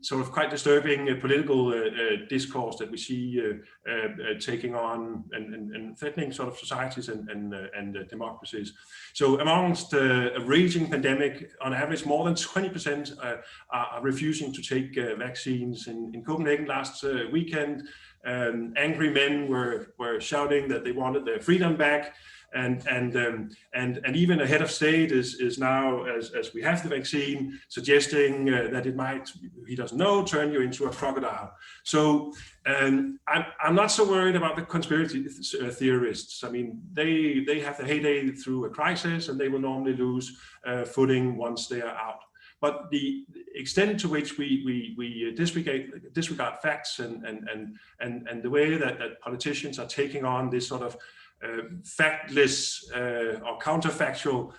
sort of quite disturbing political discourse that we see taking on and threatening sort of societies and democracies. So amongst a raging pandemic, on average, more than 20% are refusing to take vaccines. In Copenhagen last weekend, angry men were shouting that they wanted their freedom back. And even a head of state is now, as we have the vaccine, suggesting that it might, he doesn't know, turn you into a crocodile. So I'm not so worried about the conspiracy theorists. I mean, they have the heyday through a crisis, and they will normally lose footing once they are out. But the extent to which we disregard facts and the way that politicians are taking on this sort of factless or counterfactual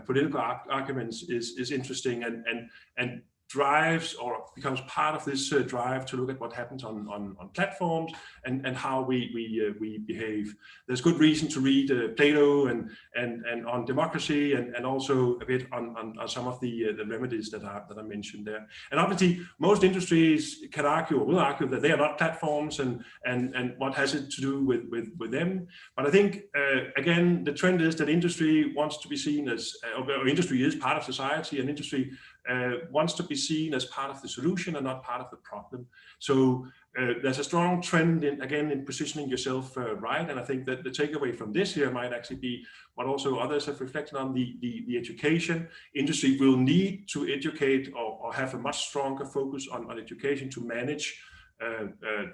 political arguments is interesting and drives or becomes part of this drive to look at what happens on platforms and how we behave. There's good reason to read Plato and on democracy and also a bit on some of the remedies that are mentioned there. And obviously, most industries can argue or will argue that they are not platforms and what has it to do with them. But I think again, the trend is that industry wants to be seen as, or industry is part of society, and industry wants to be seen as part of the solution and not part of the problem. So there's a strong trend in positioning yourself right. And I think that the takeaway from this here might actually be what also others have reflected on, the education. Industry will need to educate or have a much stronger focus on education to manage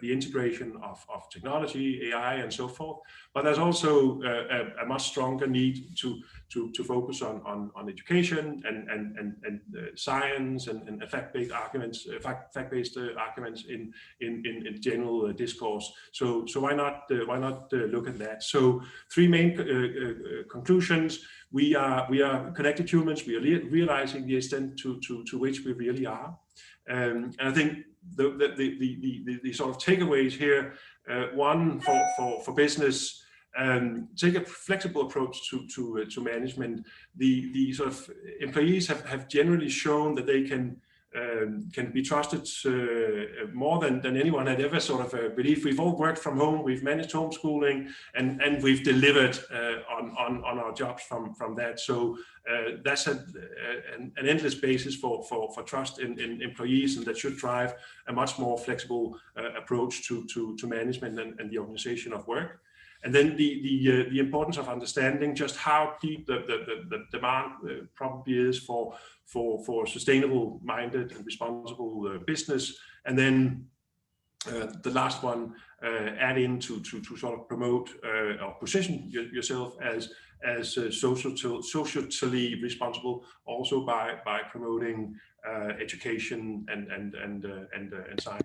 the integration of technology, AI, and so forth. But there's also a much stronger need to focus on education and science and fact-based arguments, fact-based arguments in general discourse. So why not look at that? So three main conclusions. We are connected humans. We are realizing the extent to which we really are, and I think the sort of takeaways here. One for business. Take a flexible approach to management. The sort of employees have generally shown that they can can be trusted more than anyone had ever sort of believed. We've all worked from home, we've managed homeschooling, and we've delivered on our jobs from that. So that's an endless basis for trust in employees, and that should drive a much more flexible approach to management and the organization of work. And then the importance of understanding just how deep the demand probably is for sustainable minded and responsible business. And then the last one, add in to sort of promote or position yourself as socially responsible, also by promoting education and science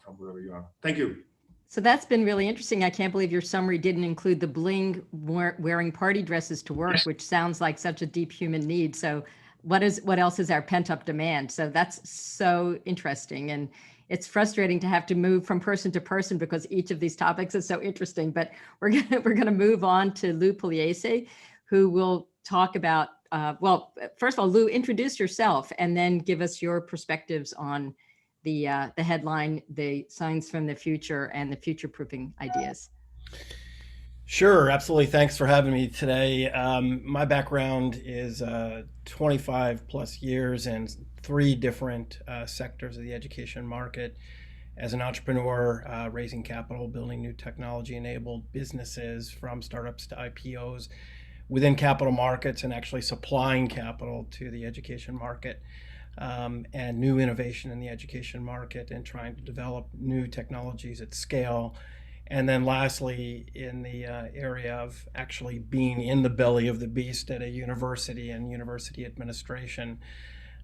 from wherever you are. Thank you. So that's been really interesting. I can't believe your summary didn't include the bling wearing party dresses to work, which sounds like such a deep human need. So what else is our pent up demand? So that's so interesting. And it's frustrating to have to move from person to person because each of these topics is so interesting. But we're gonna move on to Lou Pugliese, who will talk about, well, first of all, Lou, introduce yourself and then give us your perspectives on the headline, the signs from the future and the future proofing ideas. Sure, absolutely. Thanks for having me today. My background is 25 plus years in 3 different sectors of the education market. As an entrepreneur, raising capital, building new technology-enabled businesses from startups to IPOs within capital markets, and actually supplying capital to the education market. And new innovation in the education market, and trying to develop new technologies at scale. And then lastly, in the area of actually being in the belly of the beast at a university and university administration,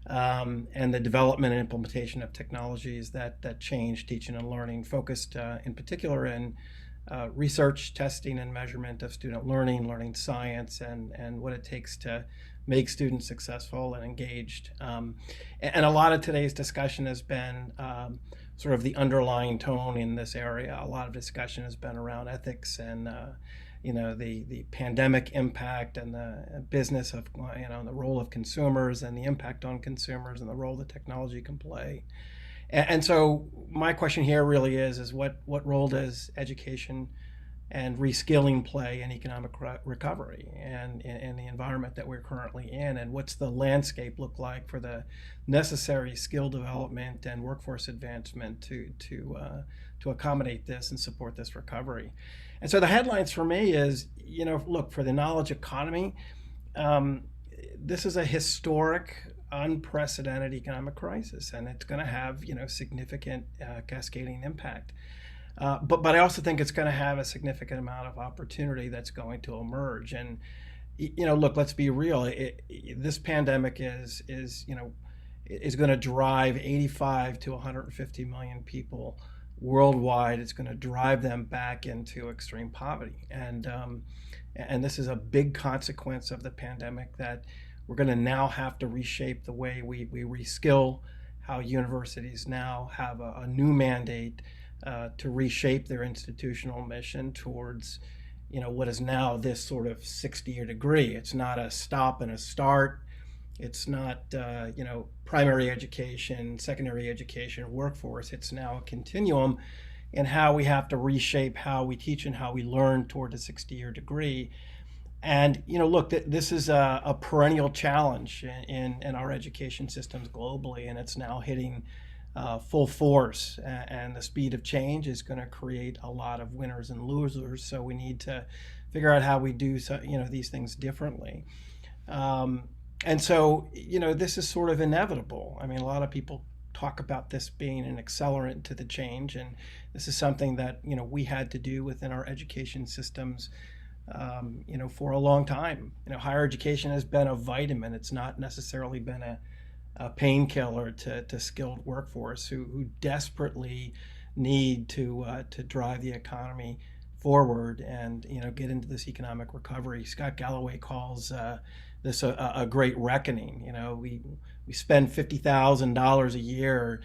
and the development and implementation of technologies that change teaching and learning, focused in particular in research, testing, and measurement of student learning science, and what it takes to make students successful and engaged. And a lot of today's discussion has been sort of the underlying tone in this area. A lot of discussion has been around ethics and the pandemic impact and the business of the role of consumers and the impact on consumers and the role that technology can play. And so my question here really is what role does education and reskilling play in economic recovery and in the environment that we're currently in, and what's the landscape look like for the necessary skill development and workforce advancement to accommodate this and support this recovery. And so the headlines for me is, look, for the knowledge economy, this is a historic, unprecedented economic crisis, and it's going to have significant cascading impact. But I also think it's going to have a significant amount of opportunity that's going to emerge. And look, let's be real. This pandemic is going to drive 85 to 150 million people worldwide. It's going to drive them back into extreme poverty. And this is a big consequence of the pandemic, that we're going to now have to reshape the way we reskill, how universities now have a new mandate to reshape their institutional mission towards, what is now this sort of 60-year degree. It's not a stop and a start. It's not, primary education, secondary education, workforce. It's now a continuum in how we have to reshape how we teach and how we learn toward a 60-year degree. And, look, this is a perennial challenge in our education systems globally, and it's now hitting full force, and the speed of change is going to create a lot of winners and losers. So we need to figure out how we do these things differently. And so this is sort of inevitable. I mean, a lot of people talk about this being an accelerant to the change, and this is something that we had to do within our education systems for a long time. Higher education has been a vitamin. It's not necessarily been a painkiller to skilled workforce who desperately need to drive the economy forward and get into this economic recovery. Scott Galloway calls this a great reckoning. We spend $50,000 a year,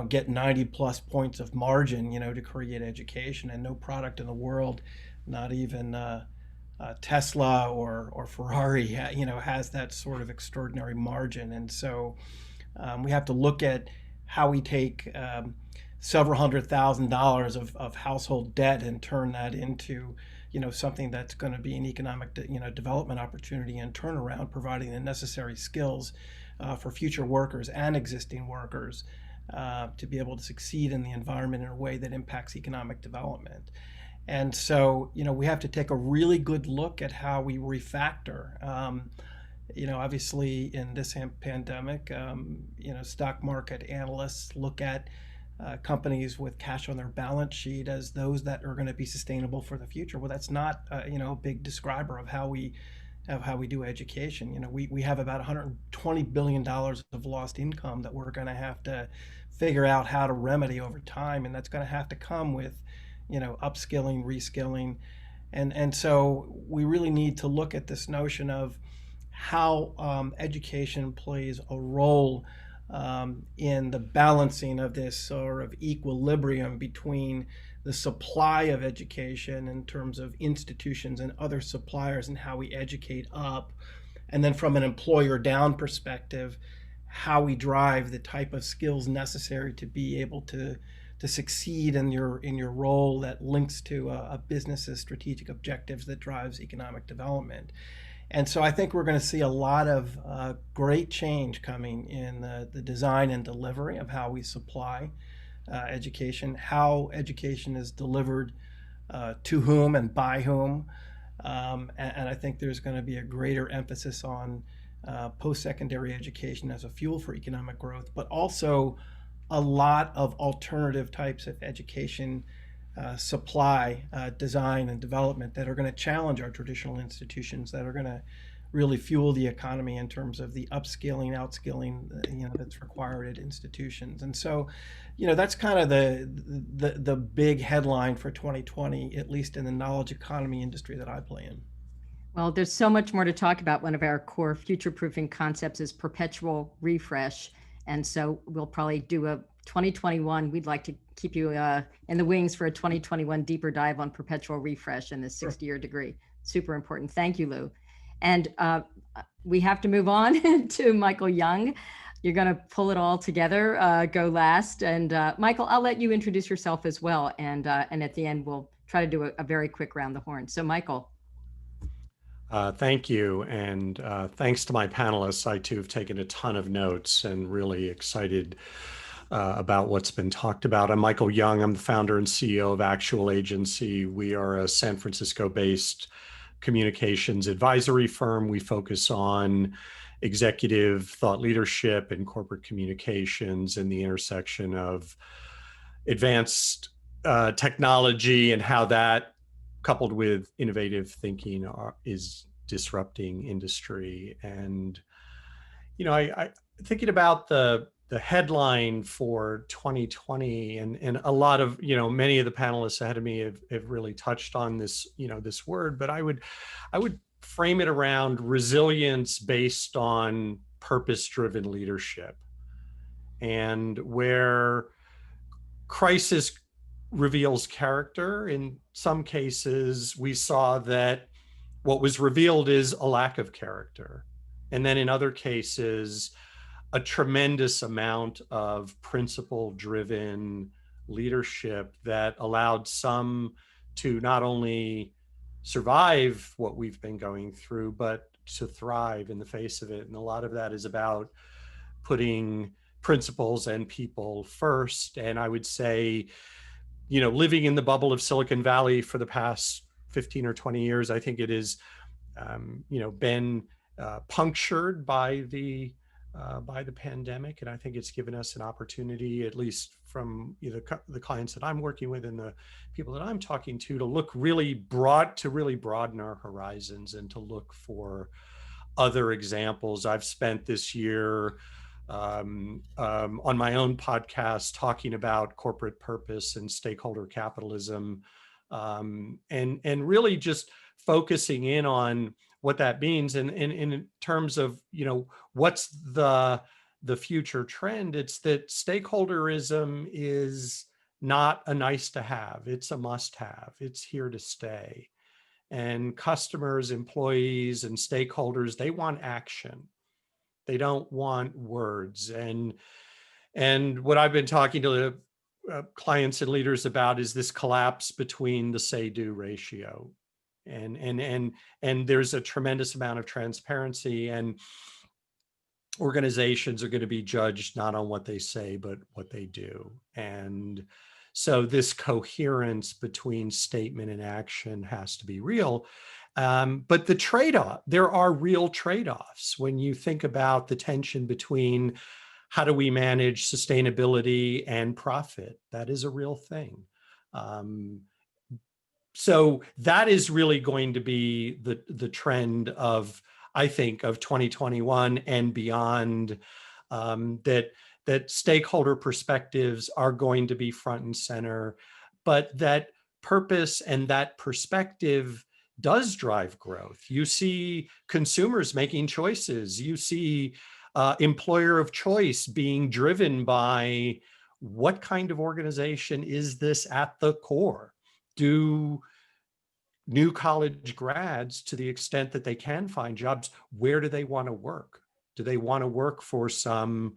get 90 plus points of margin, to create education, and no product in the world, not even Tesla or Ferrari, has that sort of extraordinary margin. And so We have to look at how we take several $100,000 of household debt and turn that into, something that's going to be an economic, development opportunity and turnaround, providing the necessary skills for future workers and existing workers to be able to succeed in the environment in a way that impacts economic development. And so, we have to take a really good look at how we refactor. Obviously in this pandemic, stock market analysts look at companies with cash on their balance sheet as those that are going to be sustainable for the future. Well, that's not, a big describer of how we do education. We have about $120 billion of lost income that we're going to have to figure out how to remedy over time, and that's going to have to come with, upskilling, reskilling, and so we really need to look at this notion of how education plays a role in the balancing of this sort of equilibrium between the supply of education in terms of institutions and other suppliers and how we educate up, and then from an employer down perspective, how we drive the type of skills necessary to be able to succeed in your role that links to a business's strategic objectives that drives economic development. And so I think we're going to see a lot of great change coming in the design and delivery of how we supply education, how education is delivered to whom and by whom. And I think there's going to be a greater emphasis on post-secondary education as a fuel for economic growth, but also a lot of alternative types of education supply, design, and development that are going to challenge our traditional institutions, that are going to really fuel the economy in terms of the upskilling, outskilling, that's required at institutions. And so, that's kind of the big headline for 2020, at least in the knowledge economy industry that I play in. Well, there's so much more to talk about. One of our core future-proofing concepts is perpetual refresh. And so we'll probably do a 2021. We'd like to keep you in the wings for a 2021 deeper dive on perpetual refresh and the 60-year degree. Super important. Thank you, Lou. And we have to move on to Michael Young. You're going to pull it all together, go last. And Michael, I'll let you introduce yourself as well. And at the end, we'll try to do a very quick round the horn. So Michael. Thank you. And thanks to my panelists. I too have taken a ton of notes and really excited about what's been talked about. I'm Michael Young. I'm the founder and CEO of Actual Agency. We are a San Francisco-based communications advisory firm. We focus on executive thought leadership and corporate communications and the intersection of advanced technology and how that, coupled with innovative thinking, is disrupting industry. And, I thinking about the headline for 2020, and a lot of, many of the panelists ahead of me have really touched on this, this word, but I would frame it around resilience based on purpose-driven leadership, and where crisis reveals character. In some cases, we saw that what was revealed is a lack of character. And then in other cases, a tremendous amount of principle-driven leadership that allowed some to not only survive what we've been going through, but to thrive in the face of it. And a lot of that is about putting principles and people first. And I would say, living in the bubble of Silicon Valley for the past 15 or 20 years, I think it has, been punctured by the pandemic, and I think it's given us an opportunity, at least from the clients that I'm working with and the people that I'm talking to look really broad, to really broaden our horizons and to look for other examples. I've spent this year on my own podcast talking about corporate purpose and stakeholder capitalism, and really just focusing in on what that means. And in terms of, what's the future trend, it's that stakeholderism is not a nice to have, it's a must have, it's here to stay. And customers, employees, and stakeholders, they want action. They don't want words. And what I've been talking to clients and leaders about is this collapse between the say-do ratio. And there's a tremendous amount of transparency, and organizations are going to be judged not on what they say, but what they do. And so this coherence between statement and action has to be real. But the trade-off, there are real trade-offs when you think about the tension between how do we manage sustainability and profit. That is a real thing. So that is really going to be the trend of, I think, of 2021 and beyond, that stakeholder perspectives are going to be front and center, but that purpose and that perspective does drive growth. You see consumers making choices. You see employer of choice being driven by what kind of organization is this at the core? Do new college grads, to the extent that they can find jobs, where do they want to work? Do they want to work for some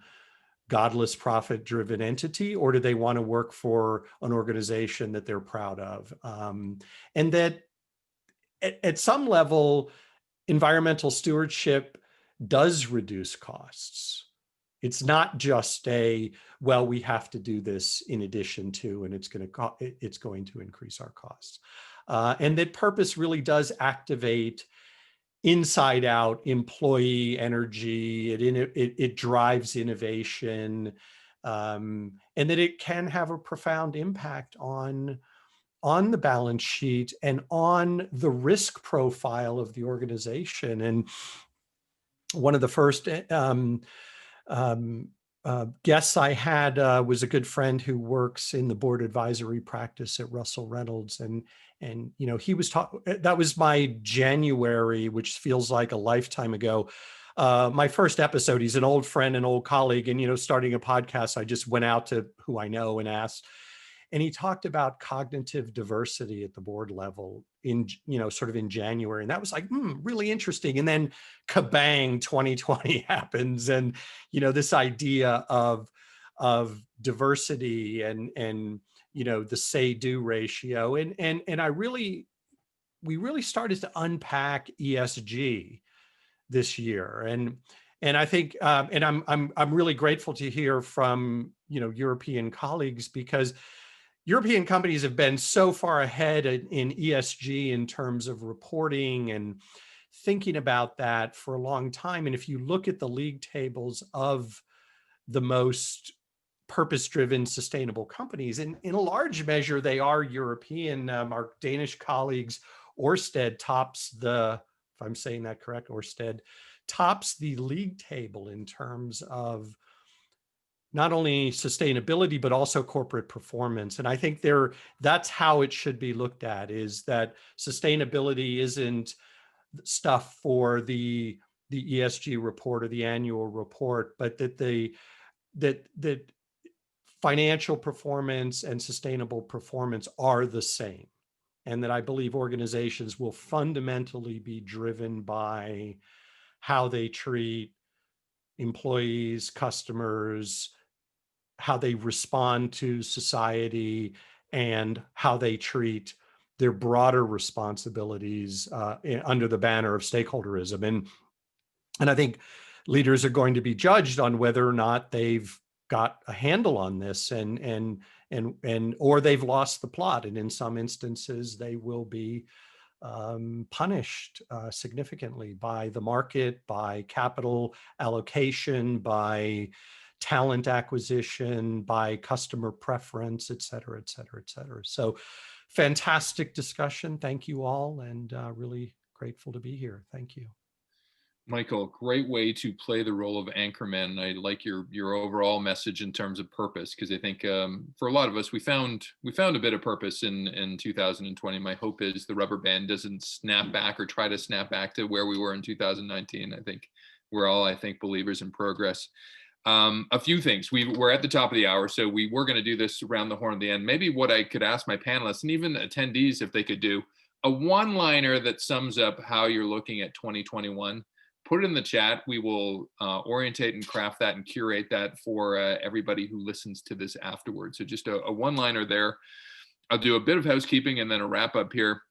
godless profit-driven entity, or do they want to work for an organization that they're proud of? And that at some level, environmental stewardship does reduce costs. It's not just well, we have to do this in addition to, and it's going to increase our costs. And that purpose really does activate inside out employee energy. It drives innovation, and that it can have a profound impact on the balance sheet and on the risk profile of the organization. And one of the first guests I had was a good friend who works in the board advisory practice at Russell Reynolds, and he was that was my January, which feels like a lifetime ago. My first episode. He's an old friend, an old colleague, and starting a podcast, I just went out to who I know and asked. And he talked about cognitive diversity at the board level in, sort of in January. And that was like, really interesting. And then kabang, 2020 happens. And, this idea of diversity and the say-do ratio. And we really started to unpack ESG this year. And I think, and I'm really grateful to hear from, European colleagues, because European companies have been so far ahead in ESG in terms of reporting and thinking about that for a long time. And if you look at the league tables of the most purpose-driven sustainable companies, and in a large measure, they are European. Our Danish colleagues, Ørsted tops if I'm saying that correct, Ørsted tops the league table in terms of not only sustainability, but also corporate performance. And I think that's how it should be looked at, is that sustainability isn't stuff for the ESG report or the annual report, but that financial performance and sustainable performance are the same. And that I believe organizations will fundamentally be driven by how they treat employees, customers, how they respond to society, and how they treat their broader responsibilities under the banner of stakeholderism. And I think leaders are going to be judged on whether or not they've got a handle on this, or they've lost the plot. And in some instances, they will be punished significantly by the market, by capital allocation, by talent acquisition, by customer preference, et cetera, et cetera, et cetera. So fantastic discussion. Thank you all, and really grateful to be here. Thank you. Michael, great way to play the role of anchorman. I like your overall message in terms of purpose, because I think for a lot of us, we found a bit of purpose in 2020. My hope is the rubber band doesn't snap back or try to snap back to where we were in 2019. I think we're all, believers in progress. A few things. We're at the top of the hour, so we were going to do this around the horn at the end. Maybe what I could ask my panelists and even attendees, if they could do a one-liner that sums up how you're looking at 2021. put it in the chat. We will orientate and craft that and curate that for everybody who listens to this afterwards. So just a one-liner there. I'll do a bit of housekeeping and then a wrap up here.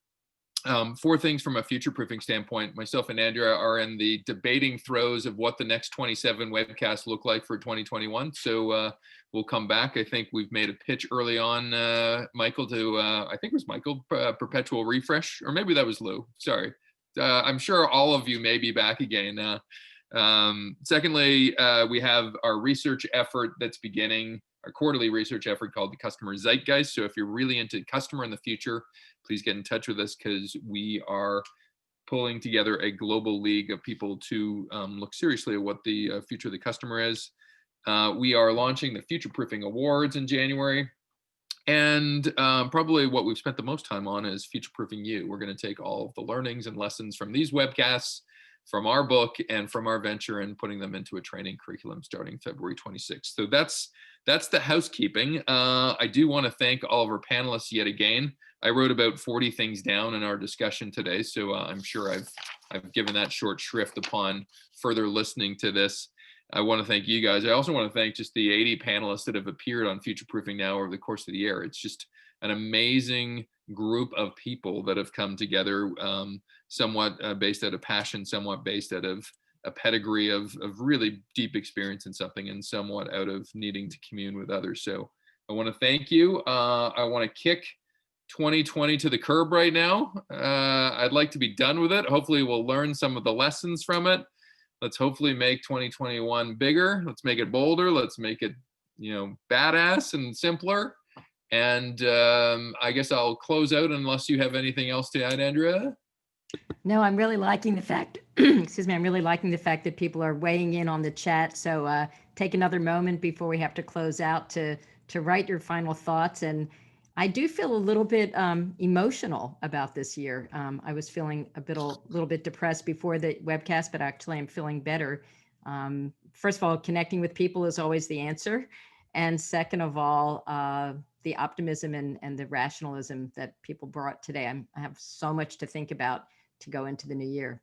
4 things from a future-proofing standpoint. Myself and Andrea are in the debating throes of what the next 27 webcasts look like for 2021. So we'll come back. I think we've made a pitch early on, Michael, to, I think it was Michael, perpetual refresh, or maybe that was Lou, sorry. I'm sure all of you may be back again. Secondly, we have our research effort that's beginning, our quarterly research effort called the Customer Zeitgeist. So if you're really into customer in the future, please get in touch with us, because we are pulling together a global league of people to look seriously at what the future of the customer is. We are launching the Futureproofing Awards in January. And probably what we've spent the most time on is Futureproofing You. We're going to take all of the learnings and lessons from these webcasts, from our book, and from our venture, and putting them into a training curriculum starting February 26th. So that's the housekeeping. I do want to thank all of our panelists yet again. I wrote about 40 things down in our discussion today, so I'm sure I've given that short shrift upon further listening to this. I want to thank you guys. I also want to thank just the 80 panelists that have appeared on Futureproofing Now over the course of the year. It's just an amazing group of people that have come together, somewhat based out of passion, somewhat based out of a pedigree of really deep experience in something, and somewhat out of needing to commune with others. So I want to thank you. I want to kick 2020 to the curb right now. I'd like to be done with it. Hopefully we'll learn some of the lessons from it. Let's hopefully make 2021 bigger. Let's make it bolder. Let's make it, badass and simpler. And I guess I'll close out unless you have anything else to add, Andrea. No, I'm really liking the fact, excuse me, I'm really liking the fact that people are weighing in on the chat. So take another moment before we have to close out to write your final thoughts. And I do feel a little bit emotional about this year. I was feeling a little bit depressed before the webcast, but actually I'm feeling better. First of all, connecting with people is always the answer. And second of all, the optimism and the rationalism that people brought today. I have so much to think about to go into the new year.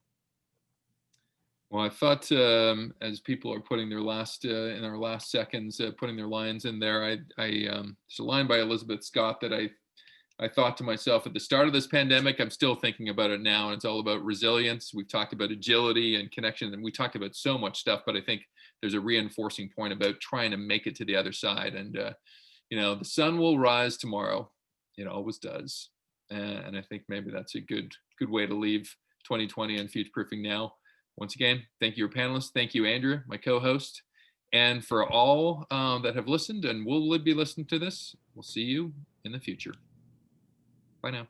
Well, I thought as people are putting their last, in our last seconds, putting their lines in there, there's a line by Elizabeth Scott that I thought to myself at the start of this pandemic. I'm still thinking about it now, and it's all about resilience. We've talked about agility and connection, and we talked about so much stuff, but I think there's a reinforcing point about trying to make it to the other side. And, the sun will rise tomorrow. It always does. And I think maybe that's a good way to leave 2020 and Futureproofing Now. Once again, thank you, panelists. Thank you, Andrea, my co-host. And for all that have listened and will be listening to this, we'll see you in the future. Bye now.